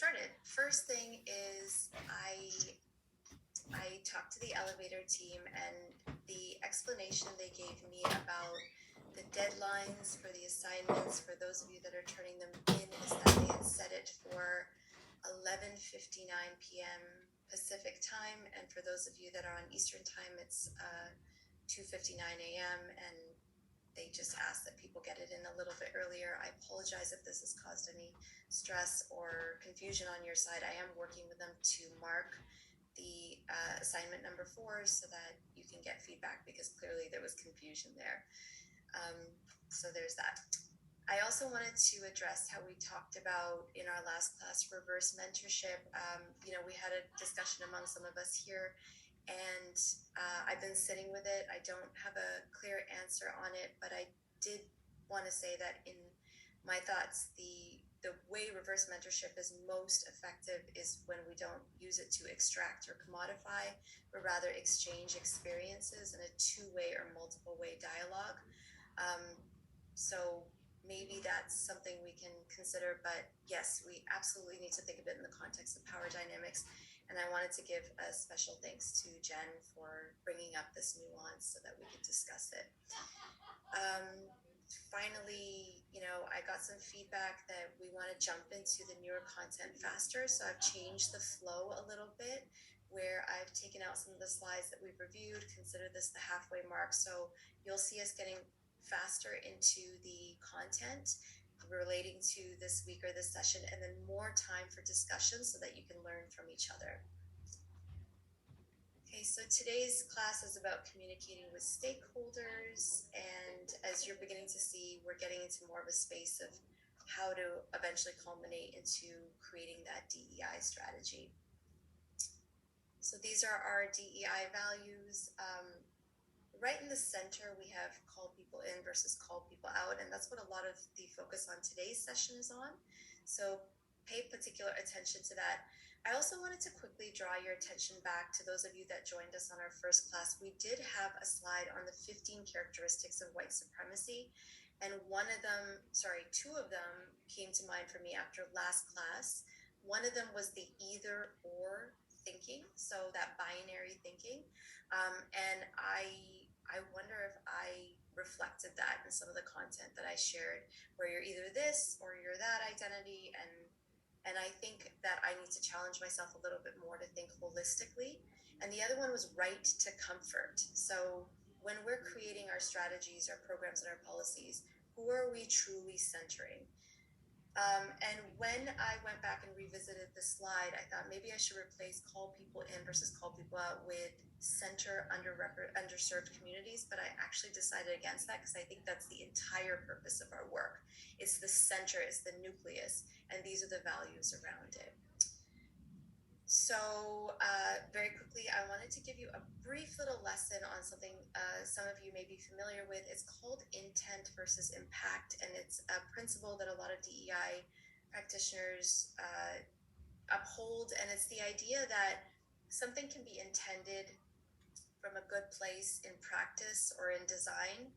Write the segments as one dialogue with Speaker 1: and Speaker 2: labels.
Speaker 1: started. First thing is I talked to the elevator team, and the explanation they gave me about the deadlines for the assignments for those of you that are turning them in is that they had set it for 11:59 p.m. Pacific time, and for those of you that are on Eastern time, it's 2:59 a.m. and they just ask that people get it in a little bit earlier. I apologize if this has caused any stress or confusion on your side. I am working with them to mark the assignment number 4 so that you can get feedback, because clearly there was confusion there. So there's that. I also wanted to address how we talked about in our last class, reverse mentorship. We had a discussion among some of us here, and I've been sitting with it. I don't have a clear answer on it, but I did want to say that in my thoughts, the way reverse mentorship is most effective is when we don't use it to extract or commodify, but rather exchange experiences in a two-way or multiple-way dialogue. So maybe that's something we can consider, but yes, we absolutely need to think of it in the context of power dynamics. And I wanted to give a special thanks to Jen for bringing up this nuance so that we could discuss it. Finally, I got some feedback that we want to jump into the newer content faster. So I've changed the flow a little bit, where I've taken out some of the slides that we've reviewed, consider this the halfway mark. So you'll see us getting faster into the content relating to this week or this session, and then more time for discussion so that you can learn from each other. Okay, so today's class is about communicating with stakeholders, and as you're beginning to see, we're getting into more of a space of how to eventually culminate into creating that DEI strategy. So these are our DEI values. Right in the center, we have call people in versus call people out, and that's what a lot of the focus on today's session is on. So pay particular attention to that. I also wanted to quickly draw your attention back to those of you that joined us on our first class. We did have a slide on the 15 characteristics of white supremacy, and two of them came to mind for me after last class. One of them was the either or thinking, so that binary thinking, and I wonder if I reflected that in some of the content that I shared, where you're either this or you're that identity, and I think that I need to challenge myself a little bit more to think holistically. And the other one was right to comfort. So when we're creating our strategies, our programs, and our policies, who are we truly centering? And when I went back and revisited the slide, I thought maybe I should replace call people in versus call people out with center underserved communities, but I actually decided against that because I think that's the entire purpose of our work. It's the center, it's the nucleus, and these are the values around it. So very quickly, I wanted to give you a brief little lesson on something some of you may be familiar with. It's called intent versus impact, and it's a principle that a lot of DEI practitioners uphold, and it's the idea that something can be intended from a good place in practice or in design,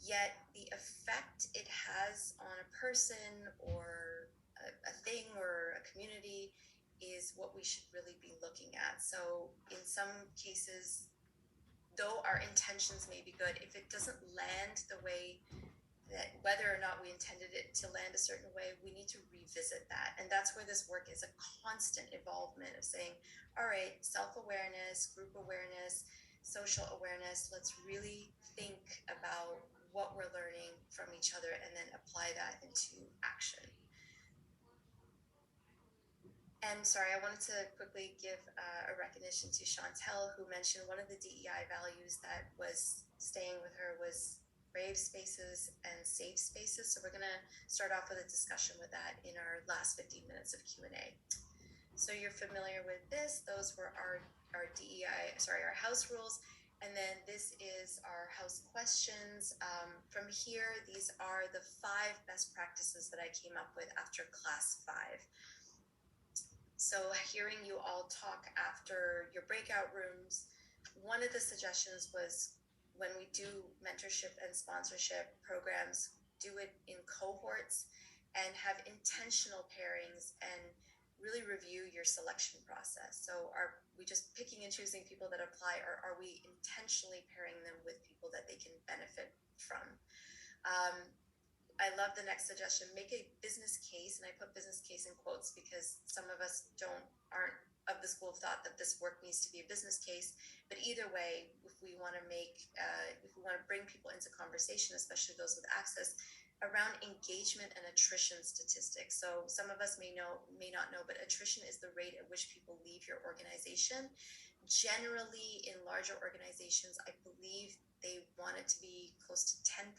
Speaker 1: yet the effect it has on a person or a thing or a community is what we should really be looking at. So in some cases, though our intentions may be good, if it doesn't land the way that, whether or not we intended it to land a certain way, we need to revisit that. And that's where this work is a constant involvement of saying, all right, self-awareness, group awareness, social awareness, let's really think about what we're learning from each other and then apply that into action. And sorry, I wanted to quickly give a recognition to Chantel, who mentioned one of the DEI values that was staying with her was brave spaces and safe spaces. So we're going to start off with a discussion with that in our last 15 minutes of Q&A. So you're familiar with this. Those were our house rules. And then this is our house questions. From here, these are the 5 best practices that I came up with after class 5. So hearing you all talk after your breakout rooms, one of the suggestions was when we do mentorship and sponsorship programs, do it in cohorts and have intentional pairings and really review your selection process. So are we just picking and choosing people that apply, or are we intentionally pairing them with people that they can benefit from? Um, I love the next suggestion. Make a business case, and I put business case in quotes because some of us aren't of the school of thought that this work needs to be a business case. But either way, if we want to bring people into conversation, especially those with access, around engagement and attrition statistics. So some of us may not know, but attrition is the rate at which people leave your organization. Generally, in larger organizations, I believe they want it to be close to 10%,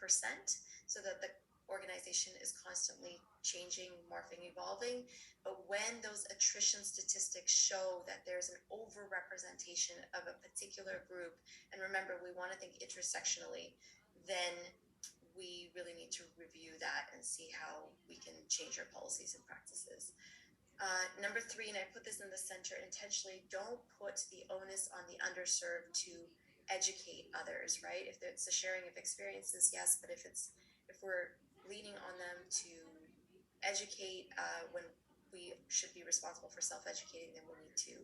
Speaker 1: so that the organization is constantly changing, morphing, evolving. But when those attrition statistics show that there's an overrepresentation of a particular group, and remember, we want to think intersectionally, then we really need to review that and see how we can change our policies and practices. Number 3, and I put this in the center intentionally, don't put the onus on the underserved to educate others, right? If it's a sharing of experiences, yes, but if we're leaning on them to educate when we should be responsible for self-educating, then we need to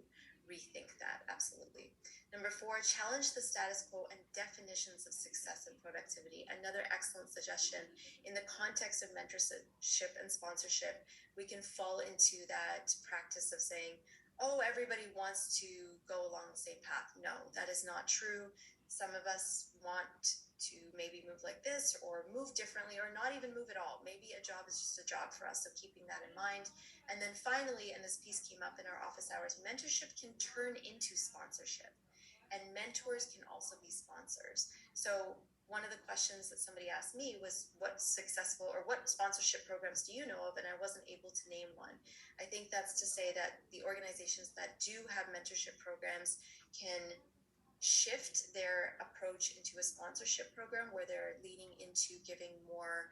Speaker 1: rethink that, absolutely. Number 4, challenge the status quo and definitions of success and productivity. Another excellent suggestion. In the context of mentorship and sponsorship, we can fall into that practice of saying, oh, everybody wants to go along the same path. No, that is not true. Some of us want to maybe move like this, or move differently, or not even move at all. Maybe a job is just a job for us, so keeping that in mind. And then finally, and this piece came up in our office hours, mentorship can turn into sponsorship, and mentors can also be sponsors. So one of the questions that somebody asked me was, what successful or what sponsorship programs do you know of? And I wasn't able to name one. I think that's to say that the organizations that do have mentorship programs can shift their approach into a sponsorship program where they're leaning into giving more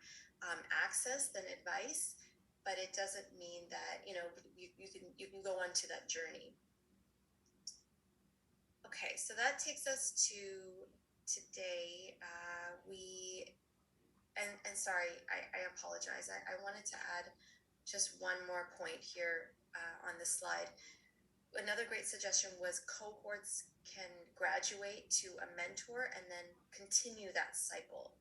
Speaker 1: access than advice, but it doesn't mean that you can go on to that journey. Okay, so that takes us to today. Sorry, I apologize. I wanted to add just one more point here on the slide. Another great suggestion was cohorts can graduate to a mentor and then continue that cycle.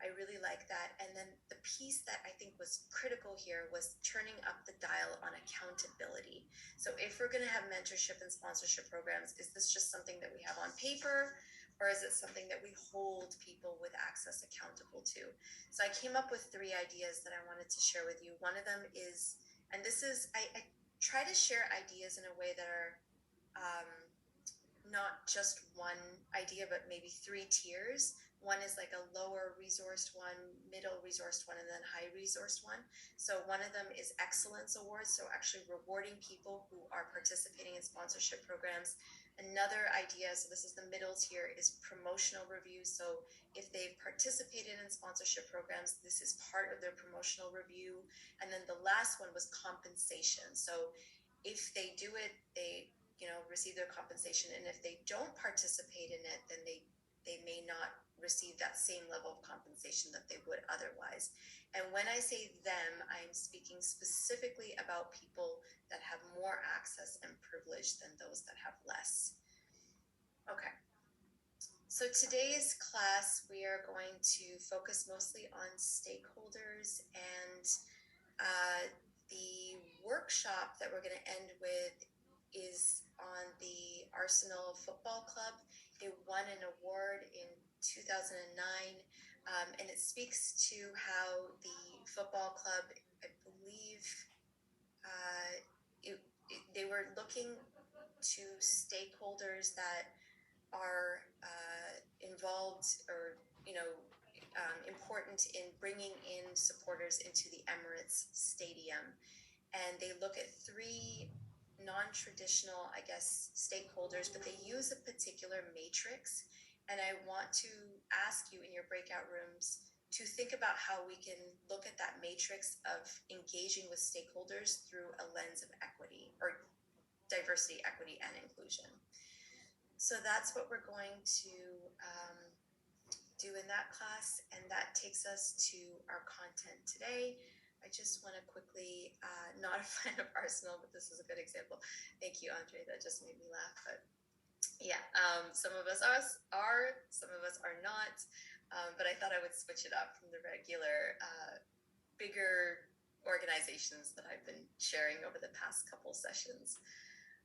Speaker 1: I really like that. And then the piece that I think was critical here was turning up the dial on accountability. So if we're going to have mentorship and sponsorship programs, is this just something that we have on paper, or is it something that we hold people with access accountable to? So I came up with 3 ideas that I wanted to share with you. One of them is, and this is, I try to share ideas in a way that are not just one idea, but maybe 3 tiers. One is like a lower resourced one, middle resourced one, and then high resourced one. So one of them is excellence awards, so actually rewarding people who are participating in sponsorship programs. Another idea, so this is the middle tier, is promotional review. So if they've participated in sponsorship programs, this is part of their promotional review. And then the last one was compensation. So if they do it, they receive their compensation, and if they don't participate in it, then they may not receive that same level of compensation that they would otherwise. And when I say them, I'm speaking specifically about people that have more access and privilege than those that have less. Okay. So today's class, we are going to focus mostly on stakeholders, and the workshop that we're going to end with is on the Arsenal Football Club. It won an award in 2009, and it speaks to how the football club, I believe, they were looking to stakeholders that are involved or important in bringing in supporters into the Emirates Stadium, and they look at 3 non-traditional, I guess, stakeholders, but they use a particular matrix. And I want to ask you in your breakout rooms to think about how we can look at that matrix of engaging with stakeholders through a lens of equity, or diversity, equity, and inclusion. So that's what we're going to do in that class, and that takes us to our content today. I just want to quickly, not a fan of Arsenal, but this is a good example. Thank you, Andre. That just made me laugh. But yeah, some of us are, some of us are not. But I thought I would switch it up from the regular, bigger organizations that I've been sharing over the past couple sessions.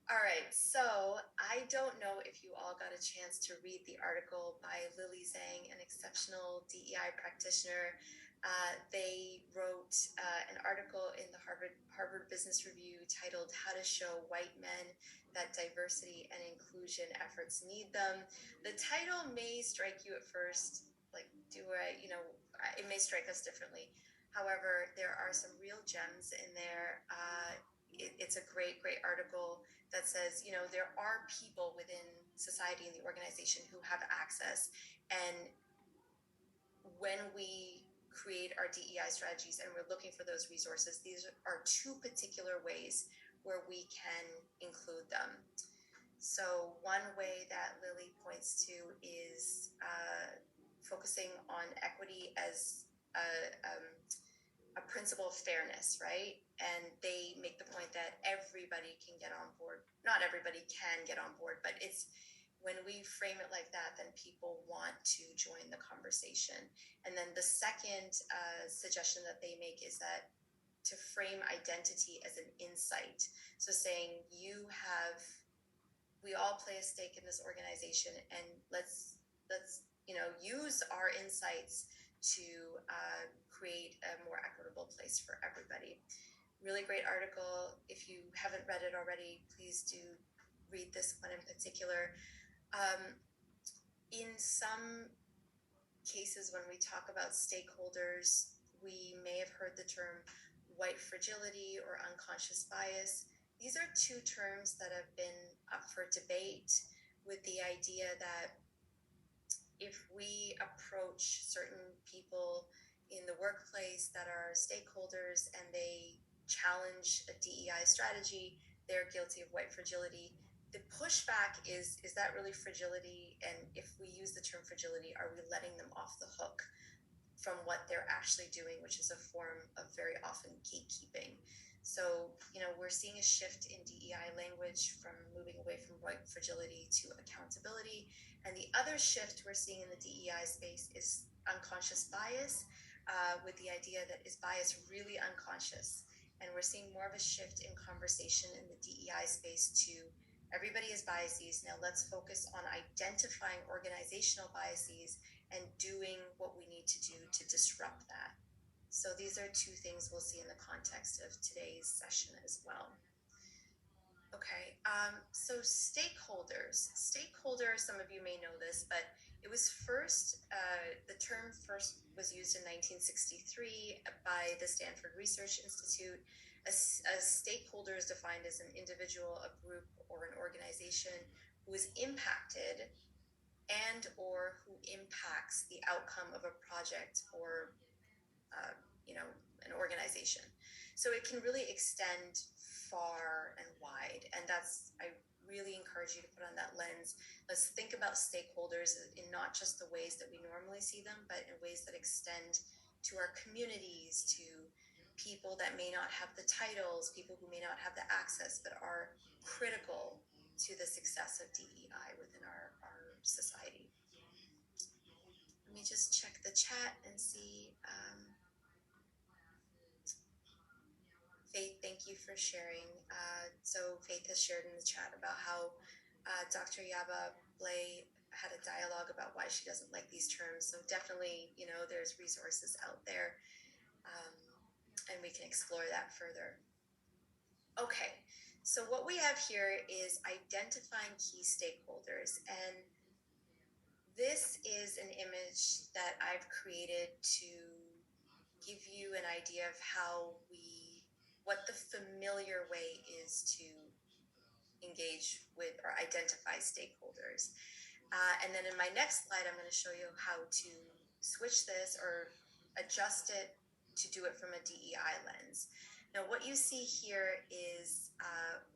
Speaker 1: All right, so I don't know if you all got a chance to read the article by Lily Zhang, an exceptional DEI practitioner. They wrote an article in the Harvard Business Review titled "How to Show White Men That Diversity and Inclusion Efforts Need Them." The title may strike you at first, like, it may strike us differently. However, there are some real gems in there. It's a great, great article that says, there are people within society and the organization who have access. And when we create our DEI strategies and we're looking for those resources, these are two particular ways where we can include them. So one way that Lily points to is focusing on equity as a principle of fairness, right? And they make the point that everybody can get on board. Not everybody can get on board, but it's when we frame it like that, then people want to join the conversation. And then the second suggestion that they make is that to frame identity as an insight. So saying we all play a stake in this organization, and let's use our insights to create a more equitable place for everybody. Really great article. If you haven't read it already, please do read this one in particular. In some cases, when we talk about stakeholders, we may have heard the term white fragility or unconscious bias. These are two terms that have been up for debate, with the idea that if we approach certain people in the workplace that are stakeholders and they challenge a DEI strategy, they're guilty of white fragility. The pushback is that really fragility? And if we use the term fragility, are we letting them off the hook from what they're actually doing, which is a form of very often gatekeeping? So, we're seeing a shift in DEI language from moving away from white fragility to accountability. And the other shift we're seeing in the DEI space is unconscious bias, with the idea that is bias really unconscious? And we're seeing more of a shift in conversation in the DEI space to everybody is biases. Now let's focus on identifying organizational biases and doing what we need to do to disrupt that. So these are two things we'll see in the context of today's session as well. Okay, so stakeholders. Stakeholder, some of you may know this, but it was the term first was used in 1963 by the Stanford Research Institute. A stakeholder is defined as an individual, a group, or an organization who is impacted and or who impacts the outcome of a project or an organization. So it can really extend far and wide, and I really encourage you to put on that lens. Let's think about stakeholders in not just the ways that we normally see them, but in ways that extend to our communities, to people that may not have the titles, people who may not have the access, but are critical to the success of DEI within our society. Let me just check the chat and see. Faith, thank you for sharing. So Faith has shared in the chat about how Dr. Yaba Blay had a dialogue about why she doesn't like these terms. So definitely, there's resources out there, and we can explore that further. Okay, so what we have here is identifying key stakeholders, and this is an image that I've created to give you an idea of what the familiar way is to engage with or identify stakeholders. And then in my next slide, I'm going to show you how to switch this or adjust it to do it from a DEI lens. Now, what you see here is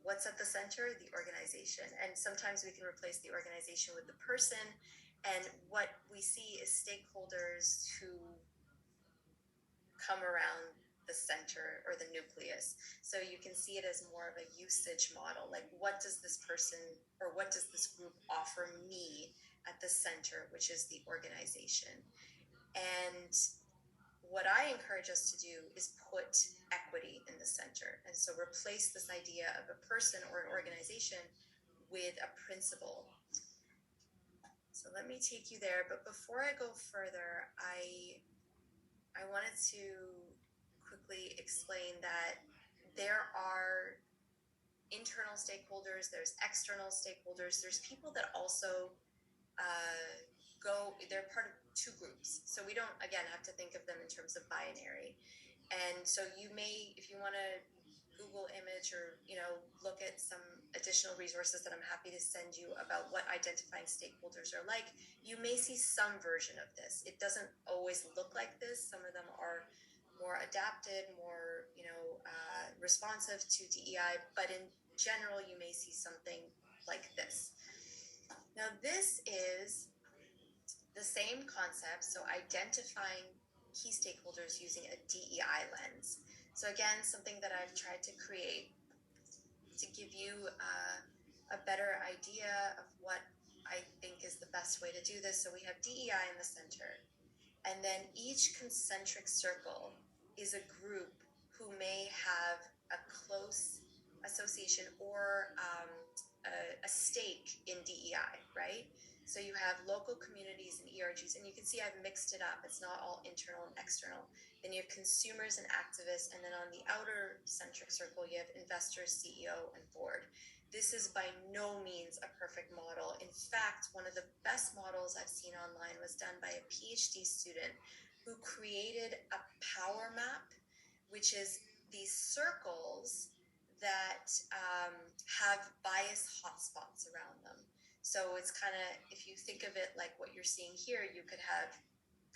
Speaker 1: what's at the center, the organization. And sometimes we can replace the organization with the person. And what we see is stakeholders who come around the center or the nucleus. So you can see it as more of a usage model. Like, what does this person or what does this group offer me at the center, which is the organization? And what I encourage us to do is put equity in the center. And so replace this idea of a person or an organization with a principle. So let me take you there. But before I go further, I wanted to quickly explain that there are internal stakeholders, there's external stakeholders, there's people that also they're part of two groups. So we don't, again, have to think of them in terms of binary. And so you may, if you want to Google image or, look at some additional resources that I'm happy to send you about what identifying stakeholders are like, you may see some version of this. It doesn't always look like this. Some of them are more adapted, more, responsive to DEI, but in general, you may see something like this. Now, this is the same concept, so identifying key stakeholders using a DEI lens. So again, something that I've tried to create to give you a better idea of what I think is the best way to do this. So we have DEI in the center, and then each concentric circle is a group who may have a close association or a stake in DEI, right? So you have local communities and ERGs, and you can see I've mixed it up. It's not all internal and external. Then you have consumers and activists, and then on the outer centric circle, you have investors, CEO, and board. This is by no means a perfect model. In fact, one of the best models I've seen online was done by a PhD student who created a power map, which is these circles that have bias hotspots around them. So it's kind of, if you think of it like what you're seeing here, you could have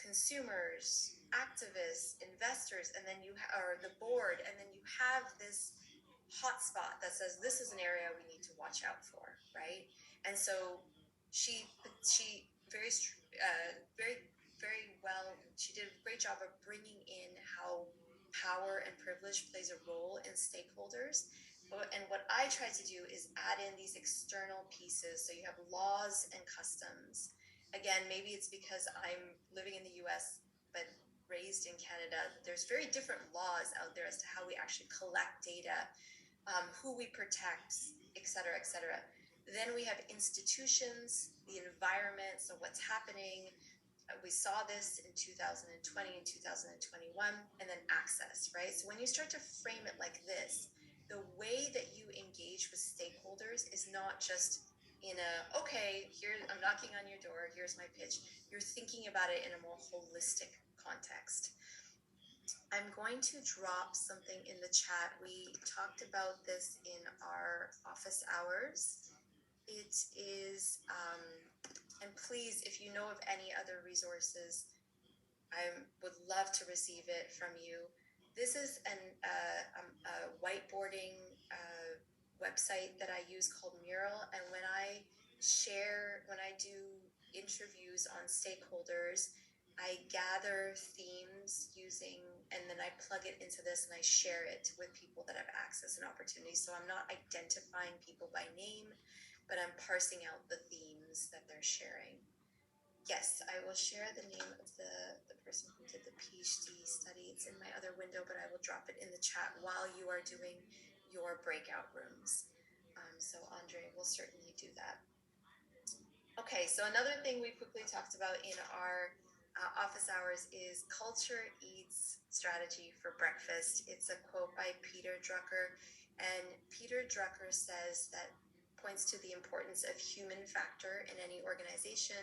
Speaker 1: consumers, activists, investors, and then or the board, and then you have this hotspot that says this is an area we need to watch out for, right? And so she very well, she did a great job of bringing in how power and privilege plays a role in stakeholders. And what I try to do is add in these external pieces. So you have laws and customs. Again, maybe it's because I'm living in the US, but raised in Canada. There's very different laws out there as to how we actually collect data, who we protect, et cetera, et cetera. Then we have institutions, the environment, so what's happening. We saw this in 2020 and 2021, and then access, right? So when you start to frame it like this, the way that you engage with stakeholders is not just in okay, here, I'm knocking on your door, here's my pitch. You're thinking about it in a more holistic context. I'm going to drop something in the chat. We talked about this in our office hours. It is, and please, if you know of any other resources, I would love to receive it from you. This is a whiteboarding website that I use called Mural, and when I do interviews on stakeholders, I gather themes and then I plug it into this and I share it with people that have access and opportunities. So I'm not identifying people by name, but I'm parsing out the themes that they're sharing. Yes, I will share the name of the person who did the PhD study. It's in my other window, but I will drop it in the chat while you are doing your breakout rooms. So Andre will certainly do that. Okay, so another thing we quickly talked about in our office hours is culture eats strategy for breakfast. It's a quote by Peter Drucker, and Peter Drucker says that points to the importance of human factor in any organization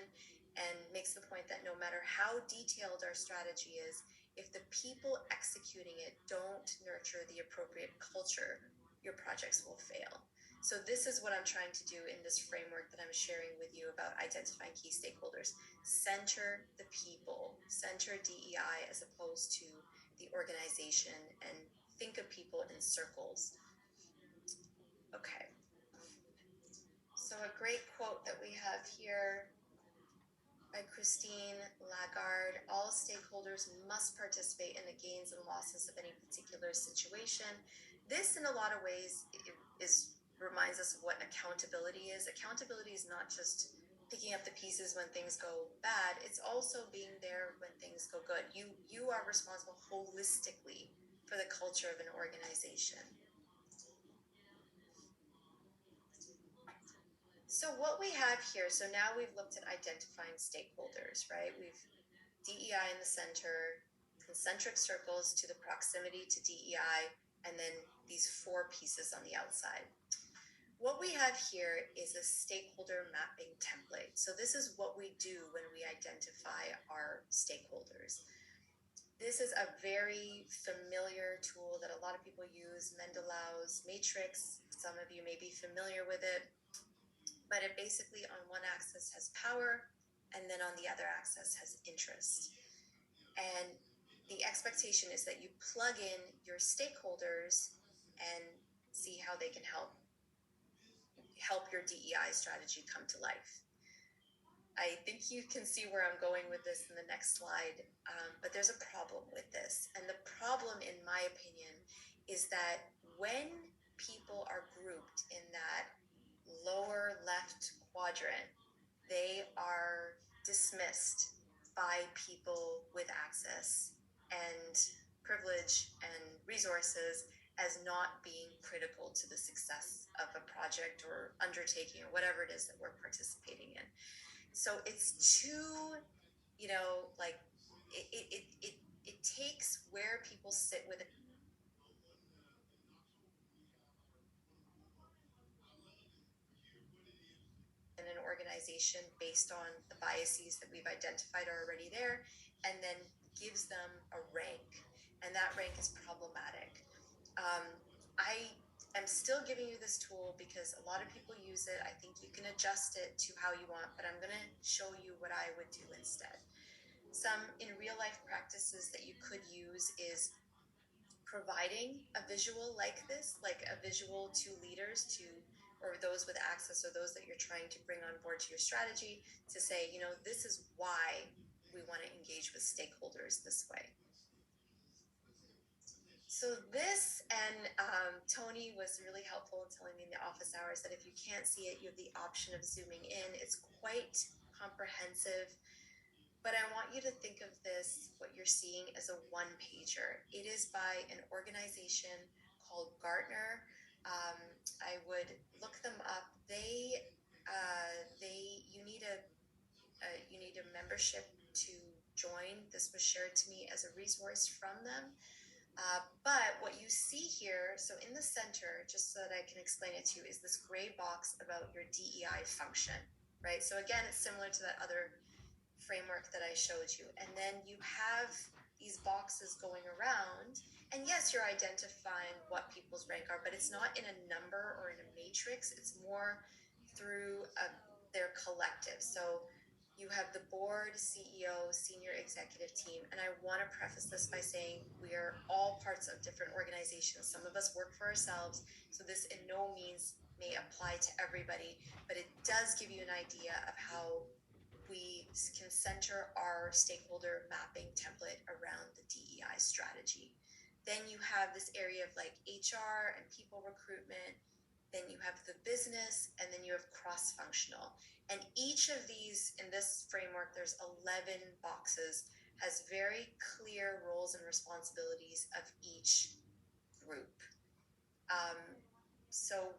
Speaker 1: and makes the point that no matter how detailed our strategy is, if the people executing it don't nurture the appropriate culture, your projects will fail. So this is what I'm trying to do in this framework that I'm sharing with you about identifying key stakeholders. Center the people, center DEI as opposed to the organization, and think of people in circles. Okay. So a great quote that we have here By Christine Lagarde. All stakeholders must participate in the gains and losses of any particular situation. This, in a lot of ways, reminds us of what accountability is. Accountability is not just picking up the pieces when things go bad. It's also being there when things go good. You are responsible holistically for the culture of an organization. So what we have here, so now we've looked at identifying stakeholders, right? We've DEI in the center, concentric circles to the proximity to DEI, and then these four pieces on the outside. What we have here is a stakeholder mapping template. So this is what we do when we identify our stakeholders. This is a very familiar tool that a lot of people use, Mendelau's matrix. Some of you may be familiar with it, but it basically on one axis has power, and then on the other axis has interest. And the expectation is that you plug in your stakeholders and see how they can help your DEI strategy come to life. I think you can see where I'm going with this in the next slide, but there's a problem with this. And the problem, in my opinion, is that when people are grouped in that lower left quadrant, they are dismissed by people with access and privilege and resources as not being critical to the success of a project or undertaking or whatever it is that we're participating in. So it's too, like it takes where people sit with in an organization based on the biases that we've identified are already there, and then gives them a rank, and that rank is problematic. I am still giving you this tool because a lot of people use it. I think you can adjust it to how you want, but I'm going to show you what I would do instead. Some in real life practices that you could use is providing a visual like this, like a visual to leaders, to or those with access or those that you're trying to bring on board to your strategy, to say, this is why we want to engage with stakeholders this way. So this, and Tony was really helpful in telling me in the office hours that if you can't see it, you have the option of zooming in. It's quite comprehensive, but I want you to think of this, what you're seeing, as a one-pager. It is by an organization called Gartner. I would look them up. You need a membership to join. This was shared to me as a resource from them. But what you see here, so in the center, just so that I can explain it to you, is this gray box about your DEI function, right? So again, it's similar to that other framework that I showed you. And then you have these boxes going around. And yes, you're identifying what people's rank are, but it's not in a number or in a matrix. It's more through their collective. So you have the board, CEO, senior executive team. And I want to preface this by saying we are all parts of different organizations. Some of us work for ourselves, so this in no means may apply to everybody, but it does give you an idea of how we can center our stakeholder mapping template around the DEI strategy. Then you have this area of like HR and people recruitment. Then you have the business, and then you have cross-functional. And each of these, in this framework, there's 11 boxes, has very clear roles and responsibilities of each group. So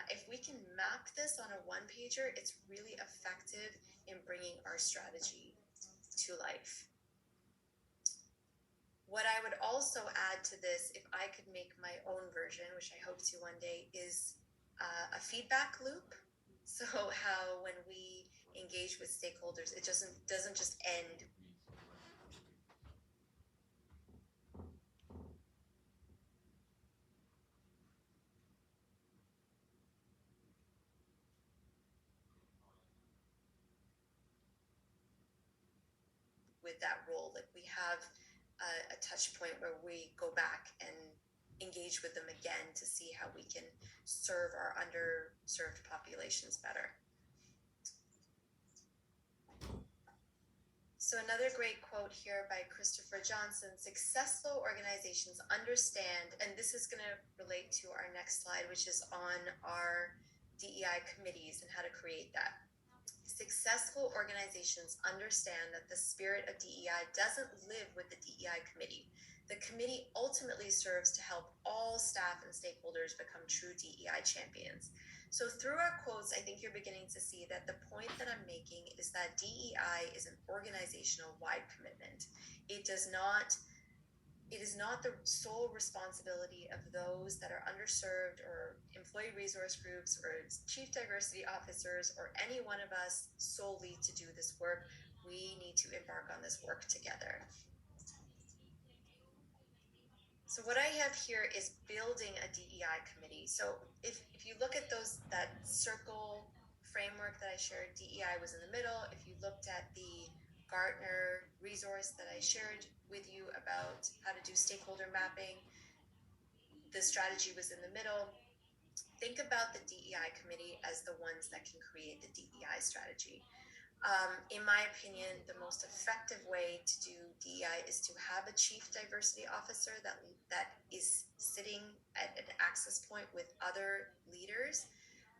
Speaker 1: if we can map this on a one-pager, it's really effective in bringing our strategy to life. What I would also add to this, if I could make my own version, which I hope to one day, is a feedback loop. So how when we engage with stakeholders, it doesn't just end with that role. Like we have a touch point where we go back and engage with them again to see how we can serve our underserved populations better. So another great quote here by Christopher Johnson: successful organizations understand, and this is going to relate to our next slide, which is on our DEI committees and how to create that. Successful organizations understand that the spirit of DEI doesn't live with the DEI committee. The committee ultimately serves to help all staff and stakeholders become true DEI champions. So through our quotes, I think you're beginning to see that the point that I'm making is that DEI is an organizational wide commitment. It is not the sole responsibility of those that are underserved or employee resource groups or chief diversity officers or any one of us solely to do this work. We need to embark on this work together. So what I have here is building a DEI committee. So if you look at that circle framework that I shared, DEI was in the middle. If you looked at the Gartner resource that I shared with you about how to do stakeholder mapping, the strategy was in the middle. Think about the DEI committee as the ones that can create the DEI strategy. In my opinion, the most effective way to do DEI is to have a chief diversity officer that is sitting at an access point with other leaders.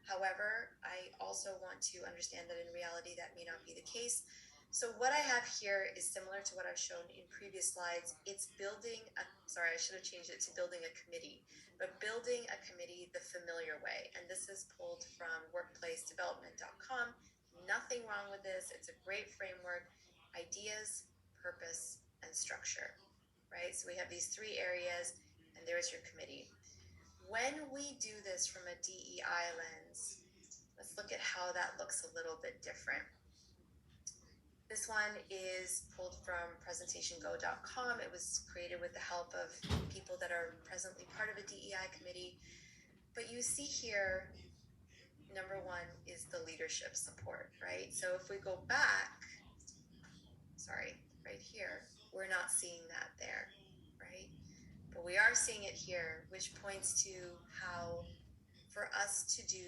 Speaker 1: However, I also want to understand that in reality that may not be the case. So what I have here is similar to what I've shown in previous slides. It's building sorry, I should have changed it to building a committee, but building a committee the familiar way. And this is pulled from workplacedevelopment.com. Nothing wrong with this. It's a great framework: ideas, purpose, and structure, right? So we have these three areas, and there's your committee. When we do this from a DEI lens, let's look at how that looks a little bit different. This one is pulled from presentationgo.com. It was created with the help of people that are presently part of a DEI committee. But you see here, number one is the leadership support, right? So if we go back, right here, we're not seeing that there, right? But we are seeing it here, which points to how for us to do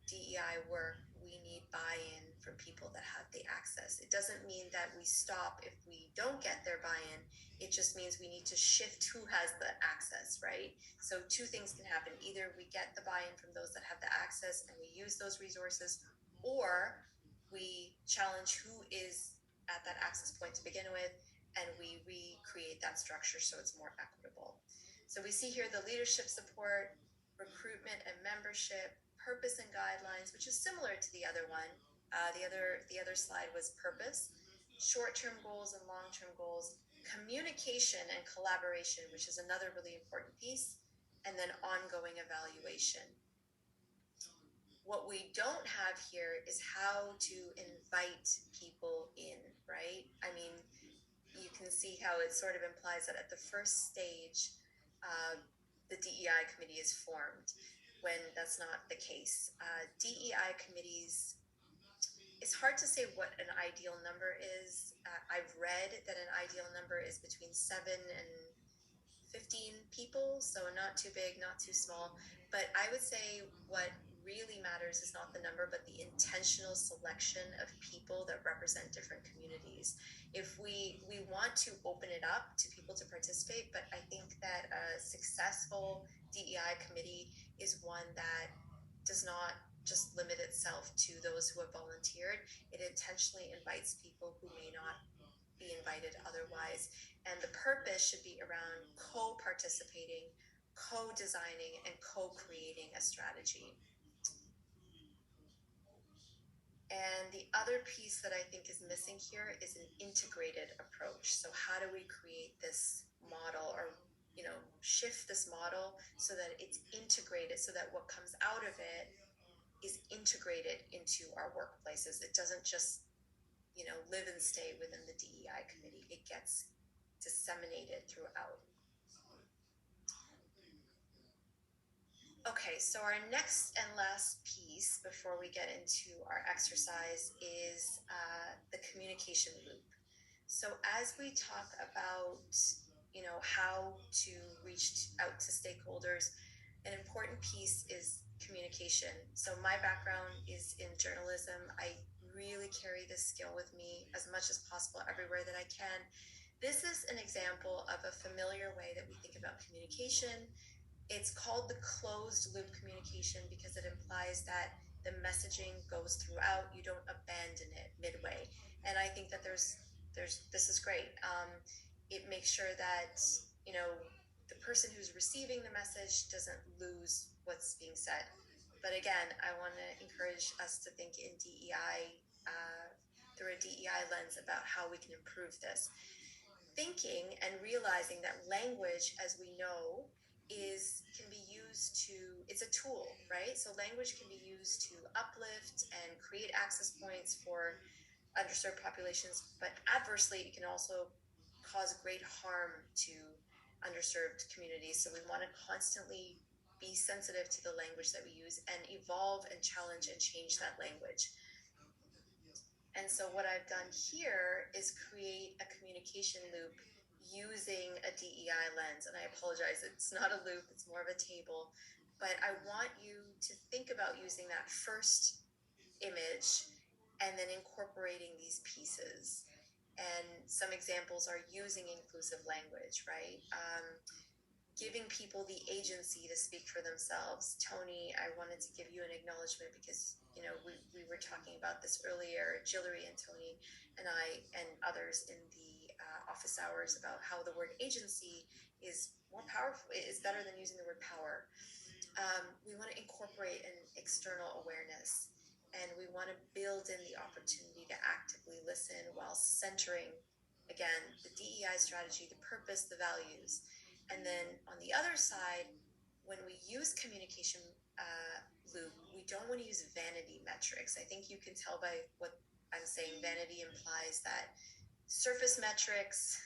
Speaker 1: DEI work, we need buy-in from people that have the access. It doesn't mean that we stop if we don't get their buy-in. It just means we need to shift who has the access, right? So two things can happen. Either we get the buy-in from those that have the access and we use those resources, or we challenge who is at that access point to begin with, and we recreate that structure so it's more equitable. So we see here the leadership support, recruitment and membership, purpose and guidelines, which is similar to the other one. The other slide was purpose, short-term goals and long-term goals, communication and collaboration, which is another really important piece, and then ongoing evaluation. What we don't have here is how to invite people in, right? I mean, you can see how it sort of implies that at the first stage, the DEI committee is formed, when that's not the case. DEI committees, it's hard to say what an ideal number is. I've read that an ideal number is between 7 and 15 people, so not too big, not too small. But I would say what really matters is not the number, but the intentional selection of people that represent different communities. If we want to open it up to people to participate, but I think that a successful DEI committee is one that does not just limit itself to those who have volunteered. It intentionally invites people who may not be invited otherwise. And the purpose should be around co-participating, co-designing, and co-creating a strategy. And the other piece that I think is missing here is an integrated approach. So how do we create this model, or shift this model so that it's integrated, so that what comes out of it is integrated into our workplaces? It doesn't just live and stay within the DEI committee. It gets disseminated throughout. Okay, so our next and last piece before we get into our exercise is the communication loop. So as we talk about, how to reach out to stakeholders, an important piece is communication. So my background is in journalism. I really carry this skill with me as much as possible everywhere that I can. This is an example of a familiar way that we think about communication. It's called the closed loop communication because it implies that the messaging goes throughout. You don't abandon it midway. And I think that this is great. It makes sure that, you know, the person who's receiving the message doesn't lose what's being said. But again, I want to encourage us to think in DEI, through a DEI lens about how we can improve this. Thinking and realizing that language, as we know, can be used to, it's a tool, right? So language can be used to uplift and create access points for underserved populations, but adversely, it can also cause great harm to underserved communities. So we want to constantly be sensitive to the language that we use and evolve and challenge and change that language. And so what I've done here is create a communication loop using a DEI lens. And I apologize, it's not a loop, it's more of a table. But I want you to think about using that first image and then incorporating these pieces. And some examples are using inclusive language, right? Giving people the agency to speak for themselves. Tony, I wanted to give you an acknowledgement because, you know, we were talking about this earlier, Jillery and Tony and I and others in the office hours about how the word agency is more powerful, is better than using the word power. We want to incorporate an external awareness, and we want to build in the opportunity to actively listen while centering, again, the DEI strategy, the purpose, the values. And then on the other side, when we use communication loop, we don't want to use vanity metrics. I think you can tell by what I'm saying. Vanity implies that surface metrics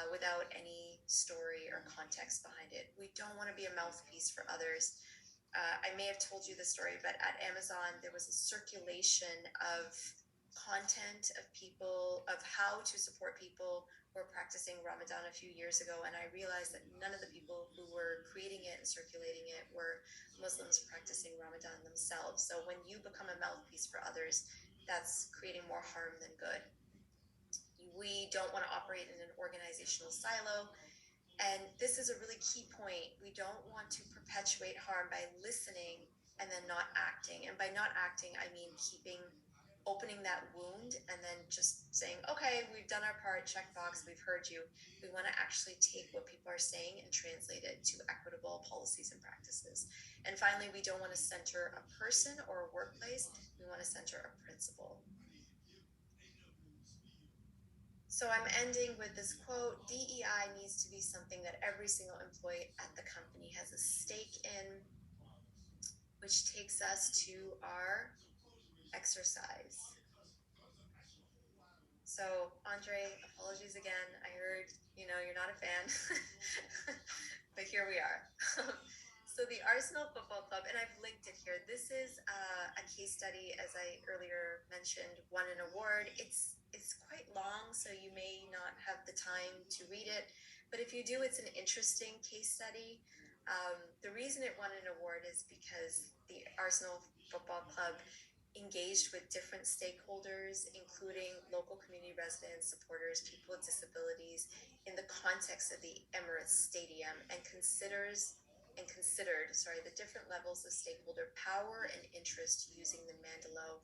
Speaker 1: without any story or context behind it. We don't want to be a mouthpiece for others. I may have told you the story, but at Amazon, there was a circulation of content of people, of how to support people who were practicing Ramadan a few years ago. And I realized that none of the people who were creating it and circulating it were Muslims practicing Ramadan themselves. So when you become a mouthpiece for others, that's creating more harm than good. We don't want to operate in an organizational silo. And this is a really key point. We don't want to perpetuate harm by listening and then not acting. And by not acting, I mean opening that wound and then just saying, okay, we've done our part, check box, we've heard you. We want to actually take what people are saying and translate it to equitable policies and practices. And finally, we don't want to center a person or a workplace. We want to center a principle. So I'm ending with this quote: DEI needs to be something that every single employee at the company has a stake in, which takes us to our exercise. So Andre, apologies again. I heard, you're not a fan, but here we are. So the Arsenal Football Club, and I've linked it here. This is a case study, as I earlier mentioned, won an award. It's quite long, so you may not have the time to read it. But if you do, it's an interesting case study. The reason it won an award is because the Arsenal Football Club engaged with different stakeholders, including local community residents, supporters, people with disabilities, in the context of the Emirates Stadium, and considered the different levels of stakeholder power and interest using the Mandela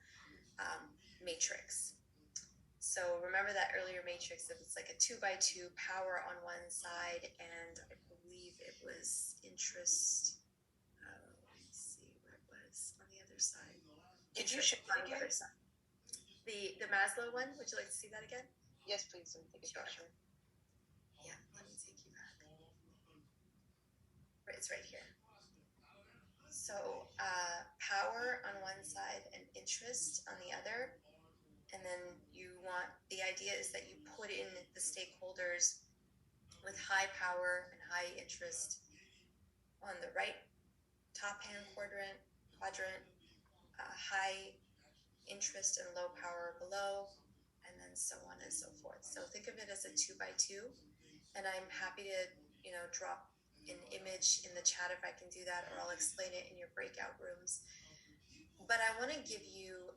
Speaker 1: matrix. So remember that earlier matrix, it was like a 2x2, power on one side, and I believe it was interest. Let me see where it was on the other side.
Speaker 2: Did you show it again?
Speaker 1: The Maslow one, would you like to see that again?
Speaker 2: Yes, please. Let me take a picture.
Speaker 1: Yeah, let me take you back. It's right here. So power on one side and interest on the other. And then the idea is that you put in the stakeholders with high power and high interest on the right top hand quadrant, high interest and low power below, and then so on and so forth. So think of it as a 2x2, and I'm happy to, drop an image in the chat if I can do that, or I'll explain it in your breakout rooms. But I want to give you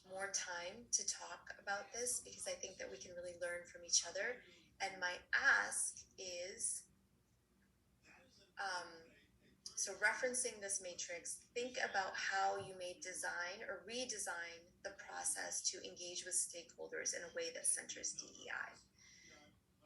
Speaker 1: more time to talk about this because I think that we can really learn from each other. And my ask is, um, so referencing this matrix, think about how you may design or redesign the process to engage with stakeholders in a way that centers DEI.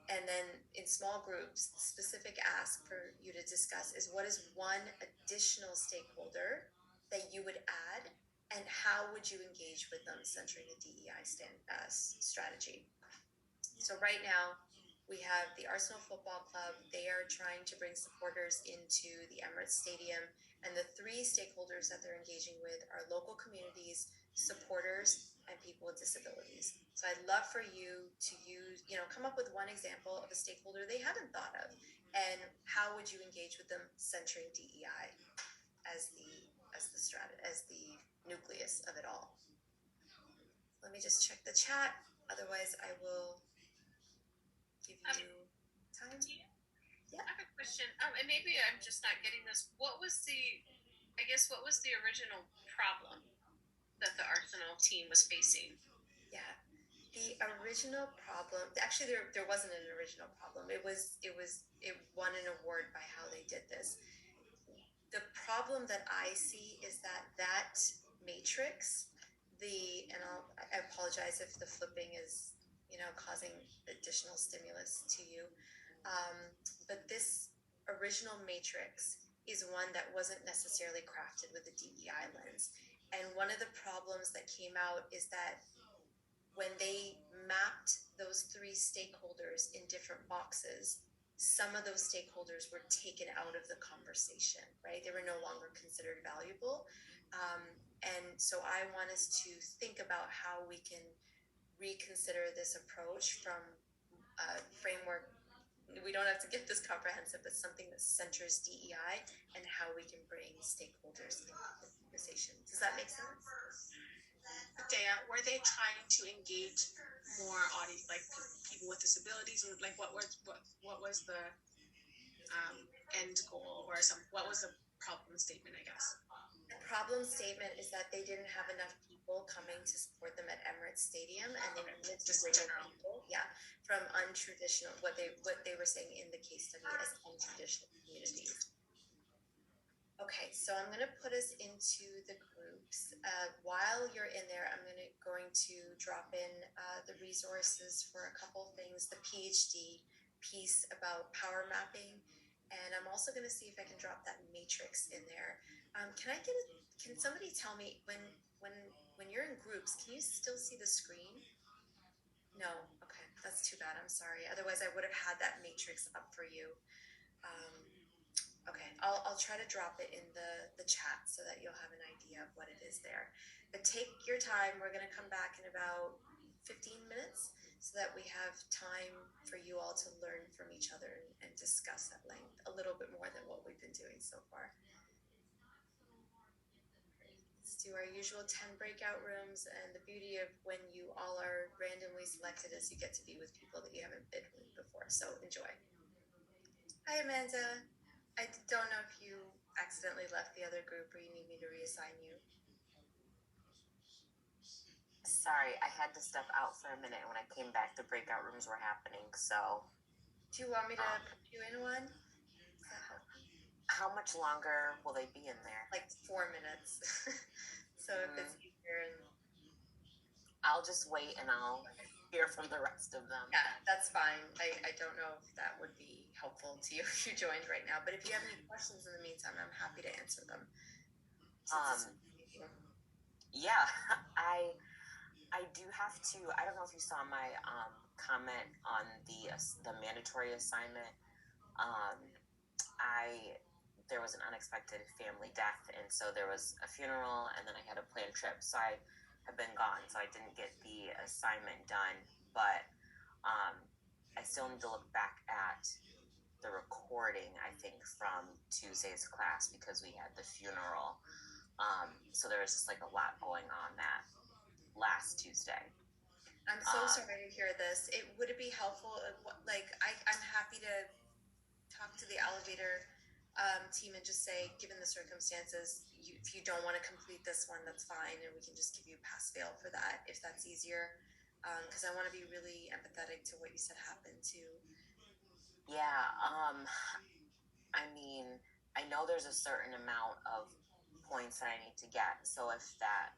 Speaker 1: And then in small groups, the specific ask for you to discuss is what is one additional stakeholder that you would add and how would you engage with them centering a DEI strategy. So right now we have the Arsenal Football Club. They are trying to bring supporters into the Emirates Stadium, and the three stakeholders that they're engaging with are local communities, supporters, and people with disabilities. So I'd love for you to use, come up with one example of a stakeholder they haven't thought of, and how would you engage with them centering DEI as the nucleus of it all. Let me just check the chat. Otherwise, I will give you time.
Speaker 3: Yeah. I have a question. And maybe I'm just not getting this. What was the original problem that the Arsenal team was facing?
Speaker 1: Yeah. The original problem, actually there wasn't an original problem. It won an award by how they did this. The problem that I see is that matrix, I apologize if the flipping is, causing additional stimulus to you. But this original matrix is one that wasn't necessarily crafted with the DEI lens. And one of the problems that came out is that when they mapped those three stakeholders in different boxes, some of those stakeholders were taken out of the conversation, right? They were no longer considered valuable. And so I want us to think about how we can reconsider this approach from a framework. We don't have to get this comprehensive, but something that centers DEI and how we can bring stakeholders into the conversation. Does that make sense?
Speaker 4: Dea, were they trying to engage more audience, like people with disabilities, or like what was the end goal, or what was the problem statement? I guess
Speaker 1: the problem statement is that they didn't have enough people coming to support them at Emirates Stadium, and they needed to bring in people, from untraditional, what they were saying in the case study as untraditional communities. Okay, so I'm going to put us into the groups. While you're in there, I'm going to drop in the resources for a couple things, the PhD piece about power mapping, and I'm also going to see if I can drop that matrix in there. Can somebody tell me when you're in groups, can you still see the screen? No, okay, that's too bad. I'm sorry. Otherwise, I would have had that matrix up for you. Okay, I'll try to drop it in the chat so that you'll have an idea of what it is there. But take your time. We're going to come back in about 15 minutes so that we have time for you all to learn from each other and discuss at length a little bit more than what we've been doing so far. Let's do our usual 10 breakout rooms, and the beauty of when you all are randomly selected is you get to be with people that you haven't been with before, so enjoy. Hi, Amanda. I don't know if you accidentally left the other group or you need me to reassign you.
Speaker 5: Sorry, I had to step out for a minute. When I came back, the breakout rooms were happening, so...
Speaker 1: Do you want me to put you in one?
Speaker 5: How much longer will they be in there?
Speaker 1: Like 4 minutes. So if it's easier and...
Speaker 5: I'll just wait and I'll hear from the rest of them.
Speaker 1: Yeah, that's fine. I don't know if that would be helpful to you if you joined right now, but if you have any questions in the meantime, I'm happy to answer them.
Speaker 5: Yeah, I do have to. I don't know if you saw my comment on the mandatory assignment. There was an unexpected family death, and so there was a funeral, and then I had a planned trip, so I have been gone, so I didn't get the assignment done. But I still need to look back at the recording, I think, from Tuesday's class because we had the funeral. So there was just like a lot going on that last Tuesday.
Speaker 1: I'm so sorry to hear this. Would it be helpful? I'm happy to talk to the elevator team and just say, given the circumstances, if you don't want to complete this one, that's fine, and we can just give you pass fail for that if that's easier. Because I want to be really empathetic to what you said happened too.
Speaker 5: Yeah. I mean, I know there's a certain amount of points that I need to get. So if that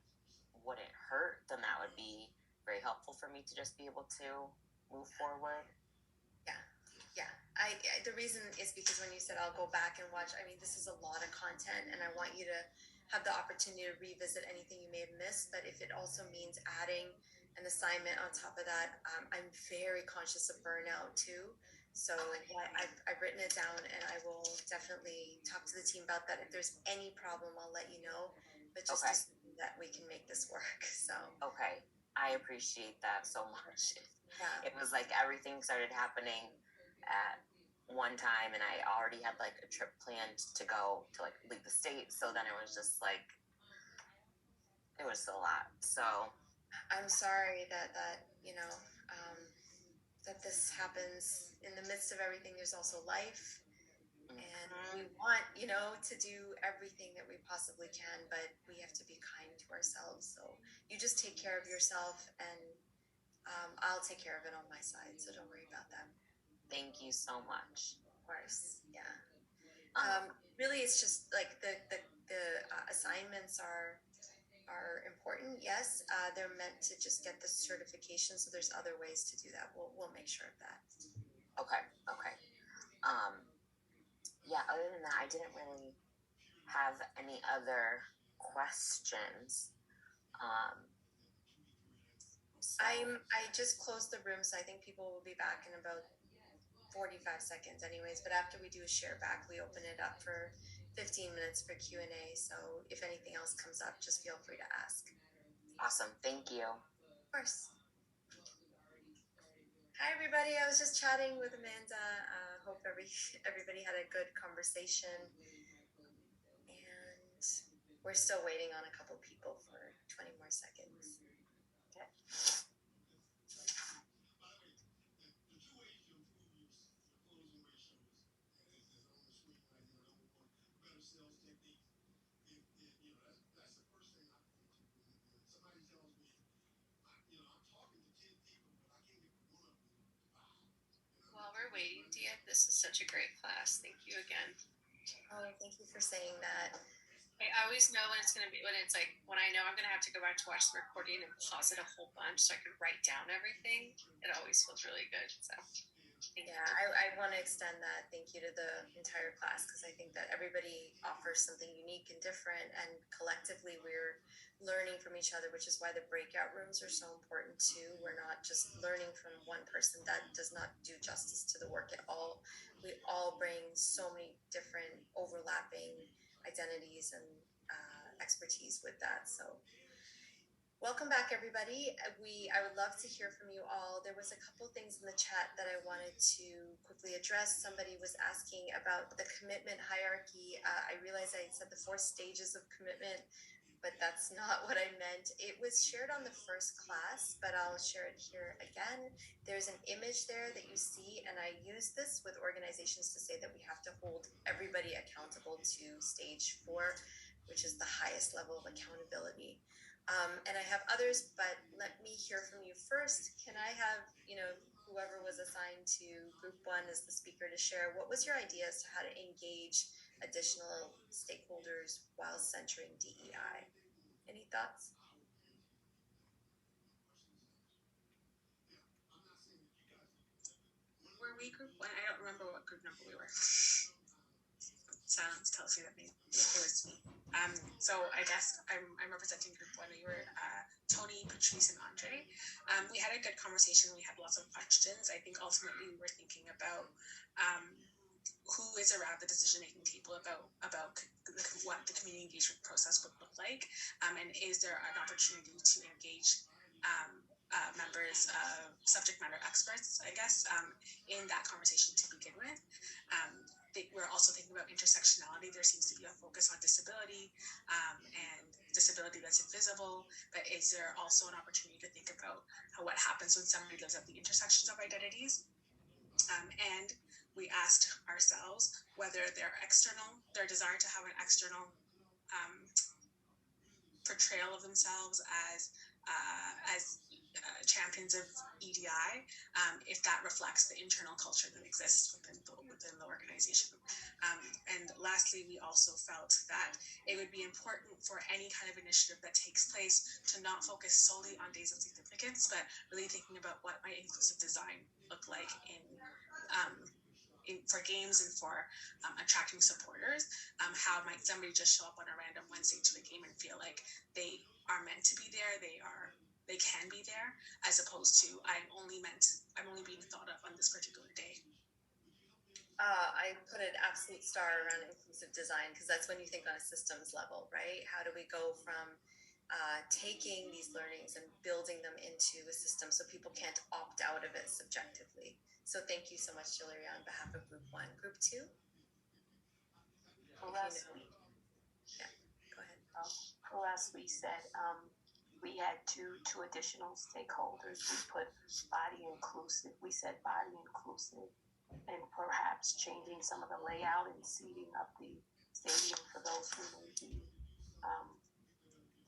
Speaker 5: wouldn't hurt, then that would be very helpful for me to just be able to move forward.
Speaker 1: Yeah. The reason is because when you said I'll go back and watch, I mean, this is a lot of content, and I want you to have the opportunity to revisit anything you may have missed. But if it also means adding an assignment on top of that, I'm very conscious of burnout too. So I've written it down, and I will definitely talk to the team about that. If there's any problem, I'll let you know. But just
Speaker 5: Okay.
Speaker 1: that we can make this work. So
Speaker 5: Okay. I appreciate that so much.
Speaker 1: yeah.
Speaker 5: It was like everything started happening at one time, and I already had like a trip planned to go to like leave the state. So then it was just like, it was a lot. So
Speaker 1: I'm sorry that that this happens in the midst of everything. There's also life, and we want to do everything that we possibly can, but we have to be kind to ourselves. So you just take care of yourself, and I'll take care of it on my side. So don't worry about that.
Speaker 5: thank you so much.
Speaker 1: Of course, yeah.
Speaker 5: Um,
Speaker 1: Really, it's just like the assignments are important. Yes, they're meant to just get the certification. So there's other ways to do that. We'll make sure of that.
Speaker 5: Okay. Yeah, other than that, I didn't really have any other questions. So,
Speaker 1: I just closed the room, so I think people will be back in about 45 seconds anyways. But after we do a share back, we open it up for 15 minutes for Q&A. So if anything else comes up, just feel free to ask.
Speaker 5: awesome. Thank you.
Speaker 1: Of course. Hi everybody, I was just chatting with Amanda. Hope everybody had a good conversation. And we're still waiting on a couple people for 20 more seconds. Okay.
Speaker 3: While we're waiting, Dia, this is such a great class. Thank you again.
Speaker 1: Oh, thank you for saying that.
Speaker 3: I always know when it's gonna be when I know I'm gonna have to go back to watch the recording and pause it a whole bunch so I can write down everything. It always feels really good. So thank you.
Speaker 1: Yeah, I want to extend that thank you to the entire class, because I think that everybody offers something unique and different, and collectively we're learning from each other, which is why the breakout rooms are so important too. We're not just learning from one person. That does not do justice to the work at all. We all bring so many different overlapping identities and expertise with that. So welcome back, everybody. I would love to hear from you all. There was a couple things in the chat that I wanted to quickly address. Somebody was asking about the commitment hierarchy. I realized I said the 4 stages of commitment, but that's not what I meant. It was shared on the first class, but I'll share it here again. There's an image there that you see, and I use this with organizations to say that we have to hold everybody accountable to stage 4, which is the highest level of accountability. And I have others, but let me hear from you first. Can I have, whoever was assigned to group 1 as the speaker to share, what was your idea as to how to engage additional stakeholders while centering DEI? Any thoughts?
Speaker 4: Were we group 1? I don't remember what group number we were. Silence tells me that maybe it was me. So I guess I'm representing group 1. We were Tony, Patrice, and Andre. We had a good conversation. We had lots of questions. I think ultimately we were thinking about who is around the decision-making table about what the community engagement process would look like, and is there an opportunity to engage members, subject matter experts, I guess, in that conversation to begin with. We're also thinking about intersectionality. There seems to be a focus on disability and disability that's invisible, but is there also an opportunity to think about what happens when somebody lives at the intersections of identities? And we asked ourselves whether their desire to have an external portrayal of themselves as champions of EDI, if that reflects the internal culture that exists within the organization. And lastly, we also felt that it would be important for any kind of initiative that takes place to not focus solely on days of significance, but really thinking about what might inclusive design look like for games and for attracting supporters. How might somebody just show up on a random Wednesday to a game and feel like they are meant to be there, they can be there, as opposed to I'm only being thought of on this particular day.
Speaker 1: I put an absolute star around inclusive design because that's when you think on a systems level, right? How do we go from taking these learnings and building them into a system so people can't opt out of it subjectively? So thank you so much, Jilleria, on behalf of Group 1. Group 2?
Speaker 2: For us,
Speaker 1: Go ahead.
Speaker 2: For us, we said we had two additional stakeholders. We put body inclusive. We said body inclusive, and perhaps changing some of the layout and seating up the stadium for those who may be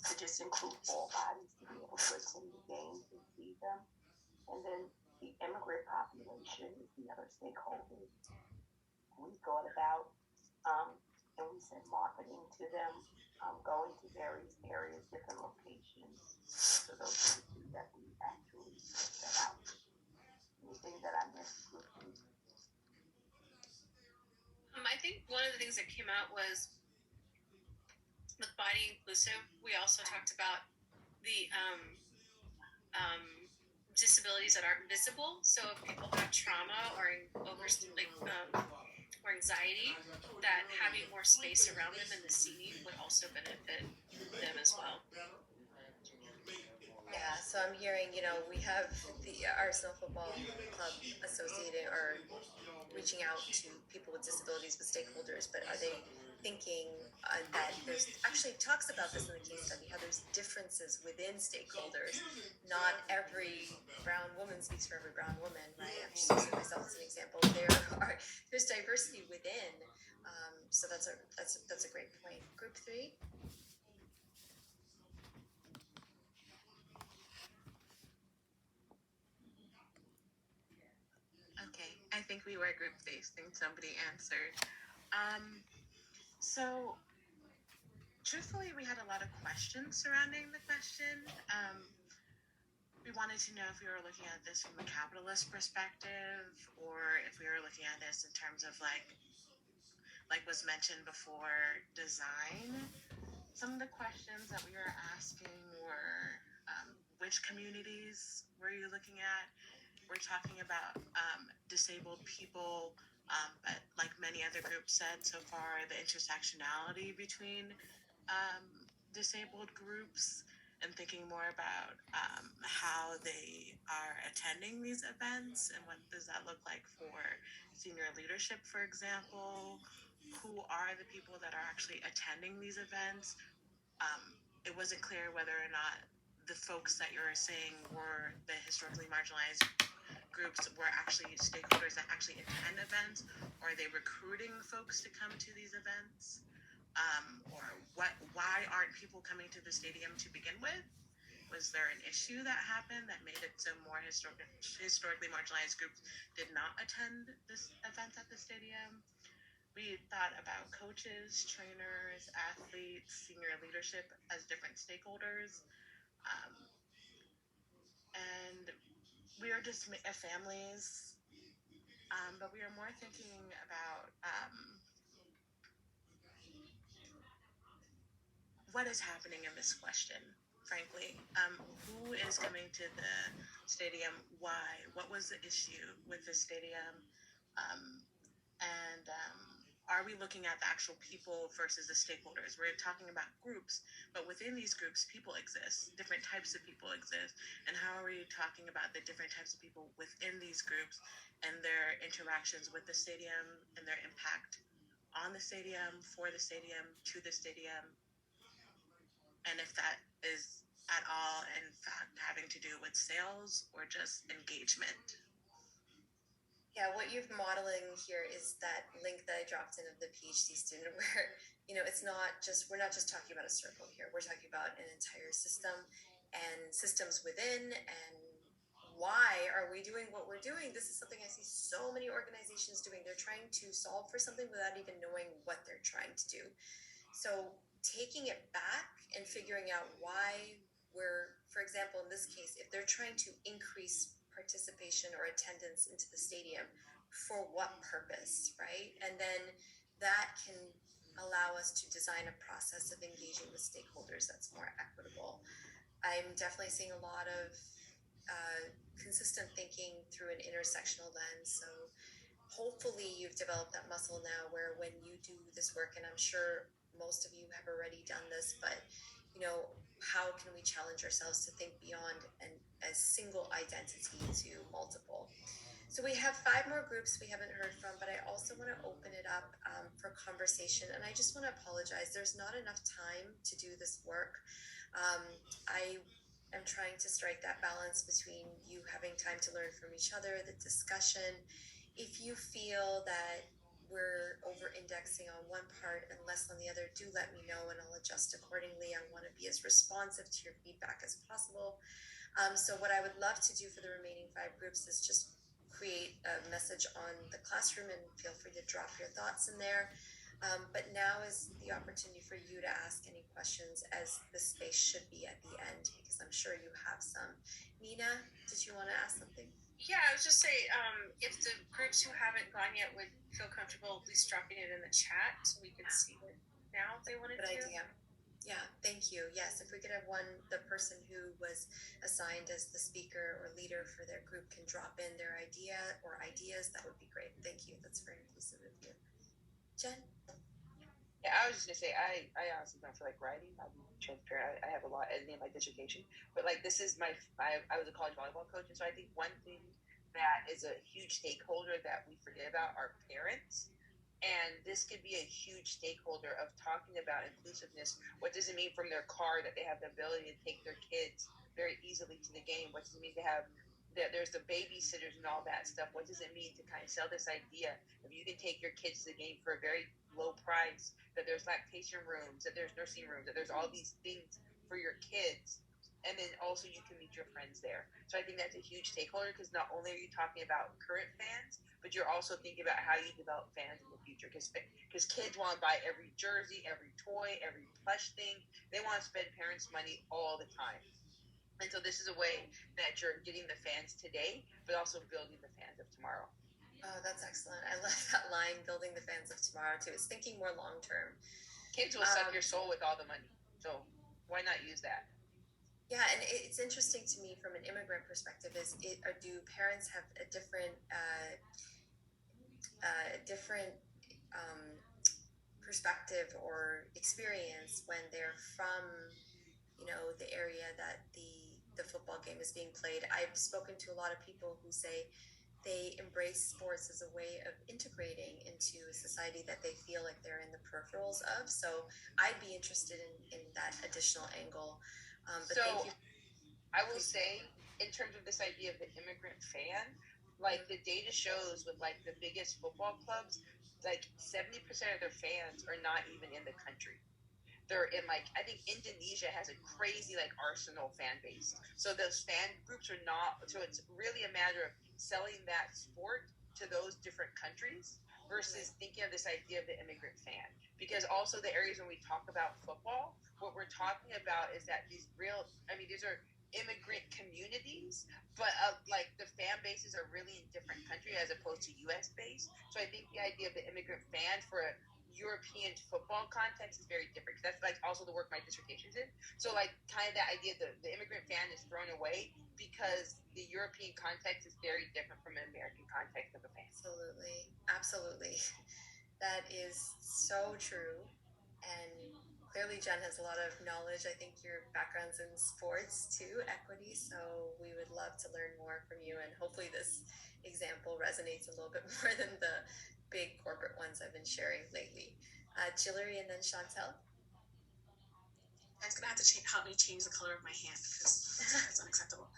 Speaker 2: to just include all bodies to be able to attend the games and see them. And then the immigrant population is the other stakeholder. We thought about, and we said marketing to them, going to various areas, different locations. So those are the two that we actually set out. Anything that I missed?
Speaker 3: I think one of the things that came out was with body inclusive. We also talked about the disabilities that aren't visible. So if people have trauma or or anxiety, that having more space around them in the seating would also benefit them as well.
Speaker 1: Yeah, so I'm hearing, we have the Arsenal Football Club associating or reaching out to people with disabilities, with stakeholders, but are they thinking that there's actually talks about this in the case study, how there's differences within stakeholders. Not every brown woman speaks for every brown woman, right? I'm just using myself as an example. There's diversity within, so that's a great point. Group 3.
Speaker 6: Okay, I think we were group 3. I think somebody answered. So truthfully, we had a lot of questions surrounding the question. We wanted to know if we were looking at this from a capitalist perspective, or if we were looking at this in terms of like was mentioned before, design. Some of the questions that we were asking were, which communities were you looking at? We're talking about disabled people, but like many other groups said so far, the intersectionality between disabled groups, and thinking more about how they are attending these events and what does that look like for senior leadership, for example. Who are the people that are actually attending these events? It wasn't clear whether or not the folks that you're saying were the historically marginalized groups were actually stakeholders that actually attend events, or are they recruiting folks to come to these events? Or why aren't people coming to the stadium to begin with? Was there an issue that happened that made it so more historically marginalized groups did not attend this event at the stadium? We thought about coaches, trainers, athletes, senior leadership as different stakeholders. And we are just families, but we are more thinking about what is happening in this question, frankly. Who is coming to the stadium? Why? What was the issue with the stadium? And are we looking at the actual people versus the stakeholders? We're talking about groups, but within these groups, people exist. Different types of people exist. And how are we talking about the different types of people within these groups and their interactions with the stadium and their impact on the stadium, for the stadium, to the stadium? And if that is at all, in fact, having to do with sales or just engagement.
Speaker 1: Yeah, what you're modeling here is that link that I dropped in of the PhD student where, we're not just talking about a circle here. We're talking about an entire system and systems within, and why are we doing what we're doing? This is something I see so many organizations doing. They're trying to solve for something without even knowing what they're trying to do. So taking it back and figuring out why for example, in this case, if they're trying to increase participation or attendance into the stadium, for what purpose, right? And then that can allow us to design a process of engaging with stakeholders that's more equitable. I'm definitely seeing a lot of consistent thinking through an intersectional lens. So hopefully you've developed that muscle now where when you do this work, and I'm sure most of you have already done this, but how can we challenge ourselves to think beyond a single identity to multiple? So we have 5 more groups we haven't heard from, but I also want to open it up for conversation. And I just want to apologize. There's not enough time to do this work. I am trying to strike that balance between you having time to learn from each other, the discussion. If you feel that we're over indexing on one part and less on the other, do let me know and I'll adjust accordingly. I want to be as responsive to your feedback as possible. So what I would love to do for the remaining 5 groups is just create a message on the classroom, and feel free to drop your thoughts in there. But now is the opportunity for you to ask any questions, as the space should be at the end, because I'm sure you have some. Nina, did you want to ask something?
Speaker 3: Yeah, I was just say, if the groups who haven't gone yet would feel comfortable at least dropping it in the chat so we could see it now if they wanted
Speaker 1: Good
Speaker 3: to.
Speaker 1: idea. Yeah, thank you. Yes, if we could have the person who was assigned as the speaker or leader for their group can drop in their idea or ideas, that would be great. Thank you. That's very inclusive of you. Jen?
Speaker 7: Yeah, I was just gonna say, I honestly don't feel like writing. I'll be transparent. I have a lot editing in my dissertation, but like this is I was a college volleyball coach, and so I think one thing that is a huge stakeholder that we forget about are parents. And this could be a huge stakeholder of talking about inclusiveness. What does it mean from their car that they have the ability to take their kids very easily to the game? What does it mean to have that there's the babysitters and all that stuff? What does it mean to kind of sell this idea if you can take your kids to the game for a very low price, that there's lactation rooms, that there's nursing rooms, that there's all these things for your kids, and then also you can meet your friends there. So I think that's a huge stakeholder, because not only are you talking about current fans, but you're also thinking about how you develop fans in the future, because kids want to buy every jersey, every toy, every plush thing. They want to spend parents' money all the time. And so this is a way that you're getting the fans today, but also building the fans of tomorrow.
Speaker 1: Oh, that's excellent. I love that line, building the fans of tomorrow, too. It's thinking more long term.
Speaker 7: Kids will suck your soul with all the money. So why not use that?
Speaker 1: Yeah, and it's interesting to me from an immigrant perspective, do parents have a different perspective or experience when they're from the area that the football game is being played? I've spoken to a lot of people who say they embrace sports as a way of integrating into a society that they feel like they're in the peripherals of. So I'd be interested in that additional angle. But
Speaker 7: so
Speaker 1: thank you.
Speaker 7: I will say, in terms of this idea of the immigrant fan, like the data shows with like the biggest football clubs, like 70% of their fans are not even in the country. They're in like, I think Indonesia has a crazy like Arsenal fan base. So those fan groups are not, so it's really a matter of selling that sport to those different countries versus thinking of this idea of the immigrant fan. Because also the areas when we talk about football, what we're talking about is that these are immigrant communities, but like the fan bases are really in different countries as opposed to US based. So I think the idea of the immigrant fan for a European football context is very different. That's like also the work my dissertation's in. So like kind of that idea that the immigrant fan is thrown away because the European context is very different from an American context of a fan.
Speaker 1: Absolutely. That is so true. And clearly Jen has a lot of knowledge. I think your background's in sports too, equity. So we would love to learn more from you. And hopefully this example resonates a little bit more than the big corporate ones I've been sharing lately. Jillery and then Chantel.
Speaker 4: That's gonna have to help me change the color of my hand because that's unacceptable.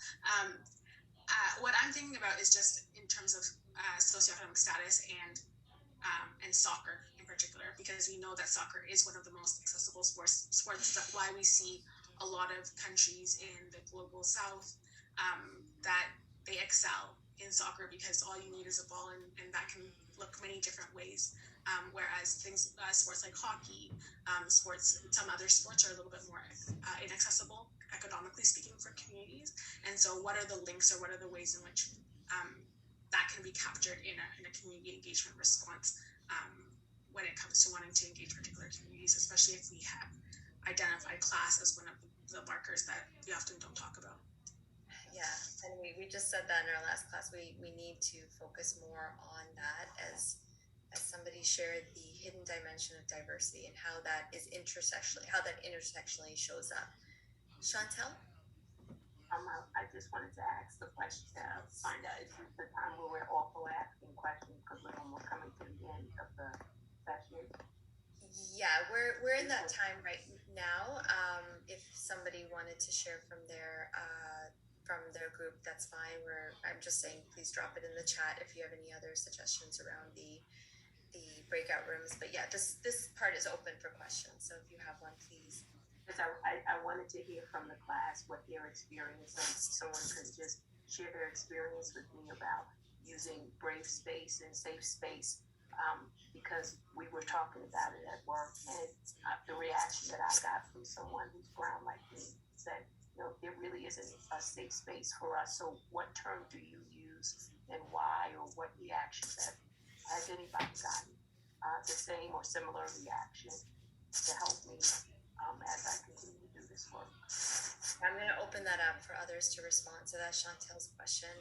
Speaker 4: What I'm thinking about is just in terms of socioeconomic status and soccer in particular, because we know that soccer is one of the most accessible sports. That's why we see a lot of countries in the global south that they excel in soccer, because all you need is a ball, and that can look many different ways. Whereas sports like hockey, some other sports are a little bit more inaccessible, economically speaking, for communities. And so what are the links, or what are the ways in which that can be captured in a community engagement response when it comes to wanting to engage particular communities, especially if we have identified class as one of the markers that we often don't talk about.
Speaker 1: Yeah, and we just said that in our last class. We need to focus more on that, as somebody shared, the hidden dimension of diversity and how that intersectionally shows up. Chantel?
Speaker 2: I just wanted to ask the question, find out if it's the time where we're also asking questions, because we're almost coming to the end of the session.
Speaker 1: Yeah, we're in that time right now. If somebody wanted to share from their group, that's fine. I'm just saying, please drop it in the chat if you have any other suggestions around the breakout rooms. But yeah, this part is open for questions. So if you have one, please.
Speaker 2: Because I wanted to hear from the class what their experience is. Someone could just share their experience with me about using Brave Space and Safe Space, because we were talking about it at work, and the reaction that I got from someone who's brown like me said, there really isn't a safe space for us. So what term do you use, and why, or what reaction has anybody gotten the same or similar reaction to help me as I continue to do this work?
Speaker 1: I'm going to open that up for others to respond to that, Chantel's question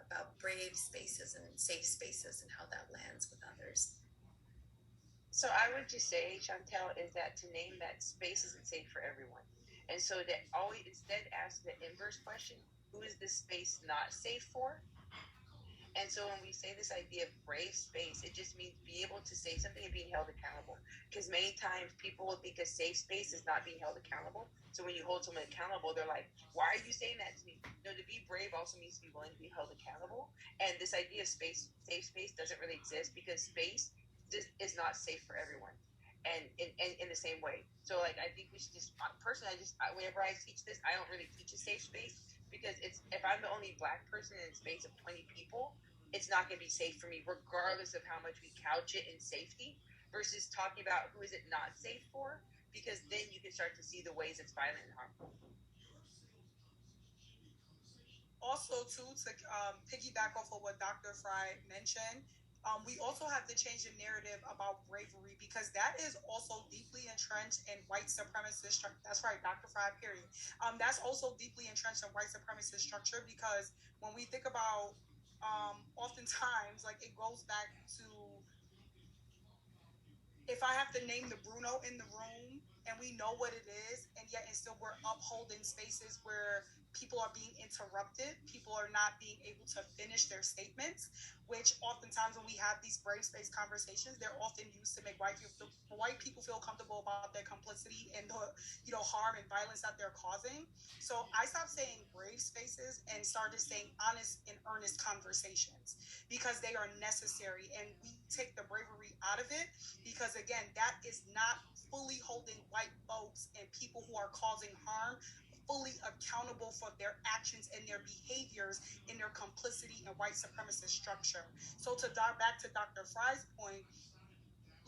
Speaker 1: about brave spaces and safe spaces and how that lands with others.
Speaker 7: So I would just say, Chantel, is that to name that space isn't safe for everyone. And so that always instead ask the inverse question, who is this space not safe for? And so when we say this idea of brave space, it just means be able to say something and being held accountable. Because many times people will think a safe space is not being held accountable. So when you hold someone accountable, they're like, why are you saying that to me? No, to be brave also means to be willing to be held accountable. And this idea of safe space doesn't really exist, because space is not safe for everyone. And in the same way. So like, I think we should just, personally, whenever I teach this, I don't really teach a safe space, because if I'm the only Black person in a space of 20 people, it's not going to be safe for me, regardless of how much we couch it in safety, versus talking about who is it not safe for, because then you can start to see the ways it's violent and harmful.
Speaker 8: Also, too, to piggyback off of what Dr. Fry mentioned, we also have to change the narrative about bravery, because that is also deeply entrenched in white supremacist. That's right, Dr. Fry, period. That's also deeply entrenched in white supremacist structure, because when we think about, oftentimes, like, it goes back to, if I have to name the Bruno in the room, and we know what it is, and yet and still we're upholding spaces where people are being interrupted, people are not being able to finish their statements, which oftentimes when we have these brave space conversations, they're often used to make white people feel comfortable about their complicity and the harm and violence that they're causing. So I stopped saying brave spaces and started saying honest and earnest conversations, because they are necessary, and we take the bravery out of it, because again, that is not fully holding white folks and people who are causing harm fully accountable for their actions and their behaviors in their complicity in white supremacist structure. So to dive back to Dr. Fry's point,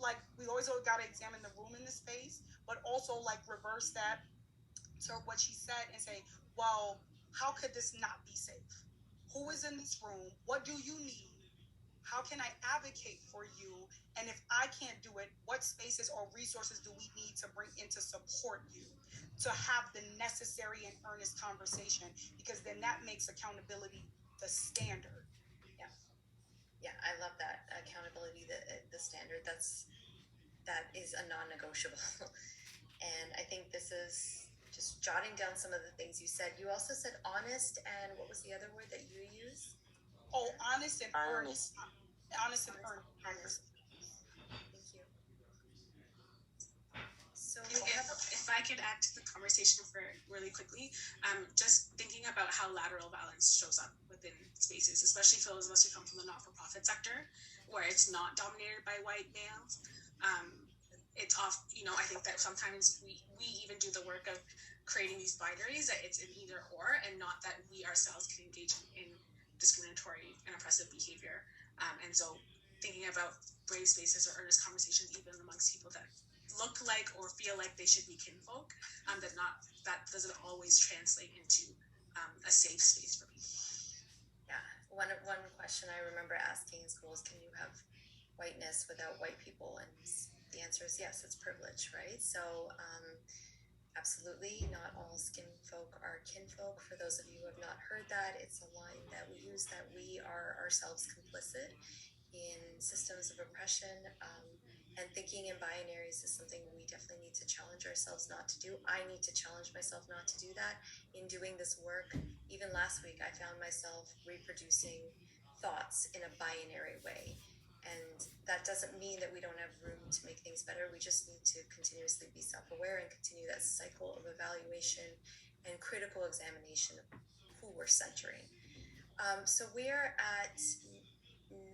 Speaker 8: like, we always got to examine the room in the space, but also like reverse that to what she said and say, well, how could this not be safe? Who is in this room? What do you need? How can I advocate for you? And if I can't do it, what spaces or resources do we need to bring in to support you, to have the necessary and earnest conversation? Because then that makes accountability the standard.
Speaker 1: Yeah, I love that. Accountability, the standard, that is a non-negotiable. And I think this is just jotting down some of the things you said. You also said honest, and what was the other word that you used?
Speaker 8: Oh, honest and earnest. Honest and earnest.
Speaker 1: Thank you. So
Speaker 4: if if I could add to the conversation for really quickly, just thinking about how lateral violence shows up within spaces, especially for those of us who come from the not-for-profit sector, where it's not dominated by white males. It's off, I think that sometimes we even do the work of creating these binaries that it's an either or, and not that we ourselves can engage in discriminatory and oppressive behavior. And so thinking about brave spaces or earnest conversations even amongst people that look like or feel like they should be kinfolk, that doesn't always translate into a safe space for people.
Speaker 1: Yeah, one question I remember asking in schools: can you have whiteness without white people? And the answer is yes. It's privilege, right? So absolutely, not all skin folk are kinfolk. For those of you who have not heard that, it's a line that we use, that we are ourselves complicit in systems of oppression. And thinking in binaries is something we definitely need to challenge ourselves not to do. I need to challenge myself not to do that. In doing this work, even last week, I found myself reproducing thoughts in a binary way. And that doesn't mean that we don't have room to make things better. We just need to continuously be self-aware and continue that cycle of evaluation and critical examination of who we're centering. So we are at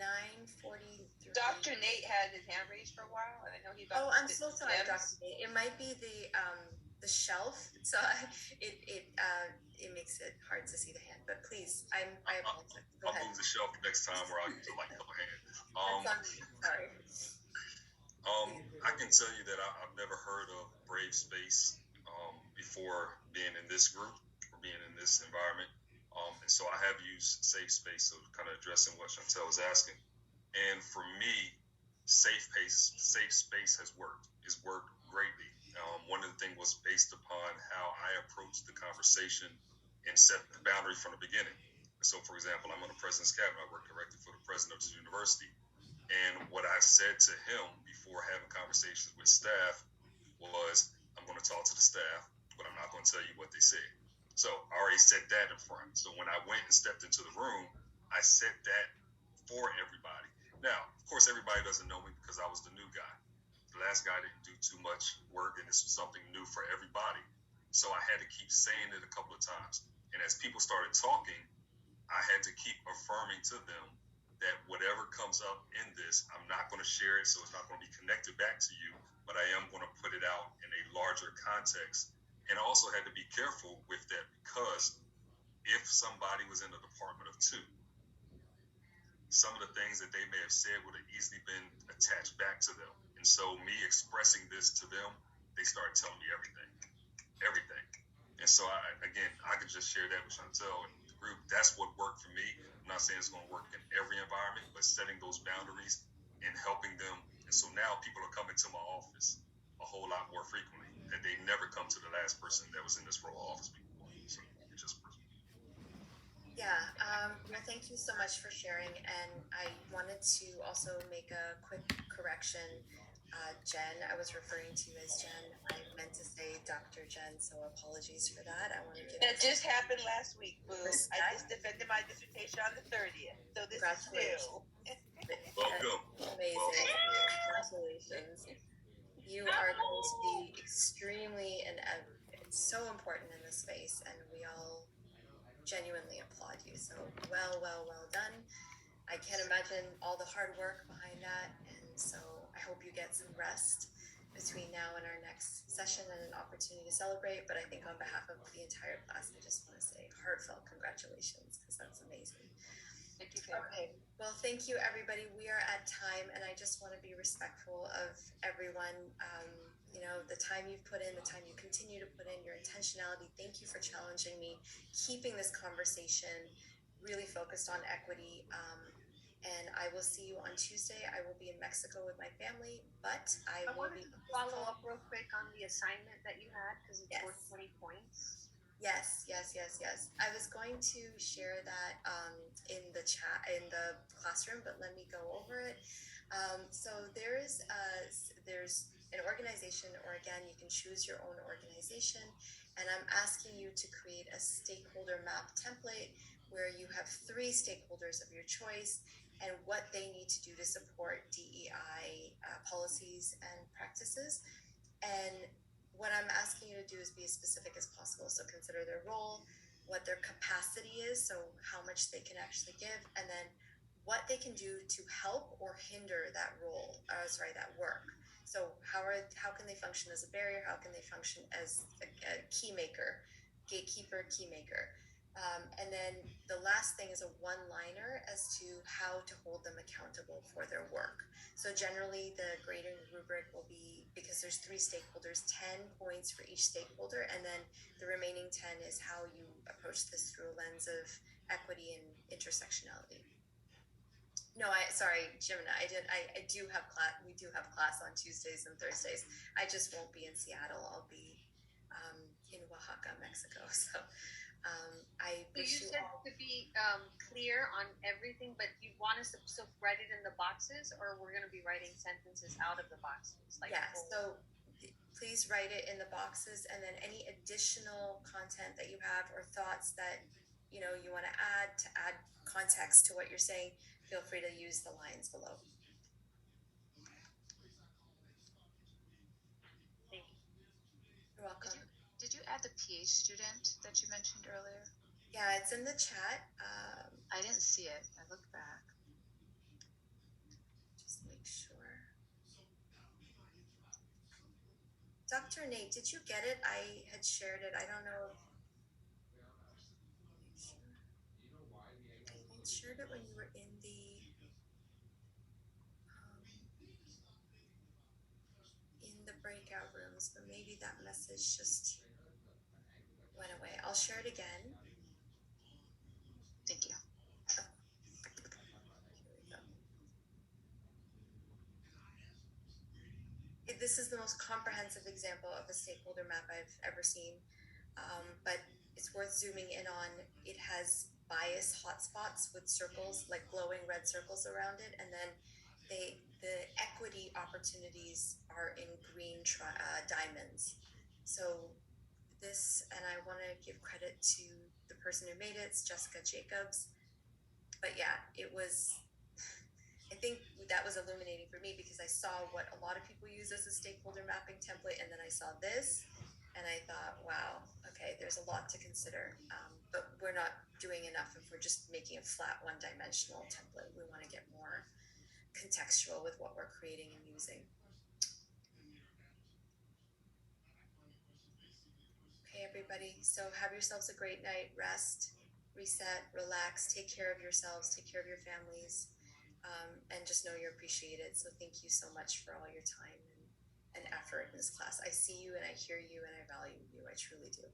Speaker 1: 9:43.
Speaker 7: Dr. Nate had his hand raised for a while, and I know he.
Speaker 1: Oh, I'm so sorry, Dr. Nate. It might be the shelf, so it makes it hard to see the hand. But please, I apologize.
Speaker 9: I'll move the shelf next time where I'll use a light color hand.
Speaker 1: Sorry.
Speaker 9: I can tell you that I've never heard of Brave Space before being in this group or being in this environment. And so I have used Safe Space, so kind of addressing what Chantel was asking. And for me, Safe Space has worked. It's worked greatly. One of the things was based upon how I approached the conversation and set the boundary from the beginning. So, for example, I'm on the president's cabinet. I work directly for the president of the university. And what I said to him before having conversations with staff was, I'm going to talk to the staff, but I'm not going to tell you what they said. So I already said that in front. So when I went and stepped into the room, I said that for everybody. Now, of course, everybody doesn't know me because I was the new guy. The last guy didn't do too much work, and this was something new for everybody. So I had to keep saying it a couple of times. And as people started talking, I had to keep affirming to them that whatever comes up in this, I'm not going to share it, so it's not going to be connected back to you, but I am going to put it out in a larger context. And I also had to be careful with that because if somebody was in a department of two, some of the things that they may have said would have easily been attached back to them. And so me expressing this to them, they started telling me everything. And so I could just share that with Chantel and the group. That's what worked for me. I'm not saying it's going to work in every environment, but setting those boundaries and helping them. And so now people are coming to my office a whole lot more frequently, that they never come to the last person that was in this role office before. So it's just personal.
Speaker 1: Yeah, well, thank you so much for sharing. And I wanted to also make a quick correction. Jen, I was referring to you as Jen. I meant to say Dr. Jen, so apologies for that. I want to give
Speaker 7: that just happened last week, Boo.
Speaker 1: Respect.
Speaker 7: I just defended my dissertation on the 30th, so this is new.
Speaker 9: Welcome.
Speaker 1: Amazing. Congratulations. You are going to be extremely and it's so important in this space, and we all genuinely applaud you. So well done. I can't imagine all the hard work behind that, and so I hope you get some rest between now and our next session and an opportunity to celebrate. But I think on behalf of the entire class, I just want to say heartfelt congratulations, because that's amazing.
Speaker 7: Thank you, Karen.
Speaker 1: Okay, well, thank you, everybody. We are at time, and I just want to be respectful of everyone. The time you've put in, the time you continue to put in, your intentionality. Thank you for challenging me, keeping this conversation really focused on equity. And I will see you on Tuesday. I will be in Mexico with my family, but I will be.
Speaker 3: Follow up real quick on the assignment that you had, because it's worth 20 points.
Speaker 1: Yes. I was going to share that in the chat, in the classroom, but let me go over it. So there's an organization, or again, you can choose your own organization, and I'm asking you to create a stakeholder map template where you have 3 stakeholders of your choice and what they need to do to support DEI policies and practices. And what I'm asking you to do is be as specific as possible. So consider their role, what their capacity is, so how much they can actually give, and then what they can do to help or hinder that role, that work. So how can they function as a barrier? How can they function as a key maker, gatekeeper, key maker? And then the last thing is a one-liner as to how to hold them accountable for their work. So generally the grading rubric will be, because there's 3 stakeholders, 10 points for each stakeholder, and then the remaining 10 is how you approach this through a lens of equity and intersectionality. No, sorry, Jimena, I do have class. We do have class on Tuesdays and Thursdays. I just won't be in Seattle. I'll be in Oaxaca, Mexico. So I
Speaker 3: So
Speaker 1: wish
Speaker 3: you said
Speaker 1: all.
Speaker 3: to be clear on everything, but you want us to still write it in the boxes, or we're going to be writing sentences out of the boxes? Like
Speaker 1: Yeah, so please write it in the boxes, and then any additional content that you have or thoughts that you want to add context to what you're saying, feel free to use the lines below.
Speaker 3: Thank you.
Speaker 1: You're welcome.
Speaker 10: Did you add the PH student that you mentioned earlier?
Speaker 1: Yeah, it's in the chat.
Speaker 10: I didn't see it. I looked back.
Speaker 1: Just make sure. Dr. Nate, did you get it? I had shared it. I don't know. I shared it when you were in the breakout rooms, but maybe that message just went away. I'll share it again.
Speaker 10: Thank you.
Speaker 1: Here we go. This is the most comprehensive example of a stakeholder map I've ever seen, but it's worth zooming in on. It has bias hotspots with circles, like glowing red circles around it, and then the equity opportunities are in green diamonds. So this, and I want to give credit to the person who made it, it's Jessica Jacobs. But yeah, it was, I think that was illuminating for me because I saw what a lot of people use as a stakeholder mapping template, and then I saw this, and I thought, wow, okay, there's a lot to consider. But we're not doing enough if we're just making a flat one-dimensional template. We want to get more contextual with what we're creating and using. Okay, everybody. So have yourselves a great night. Rest, reset, relax, take care of yourselves, take care of your families, and just know you're appreciated. So thank you so much for all your time and effort in this class. I see you and I hear you and I value you. I truly do.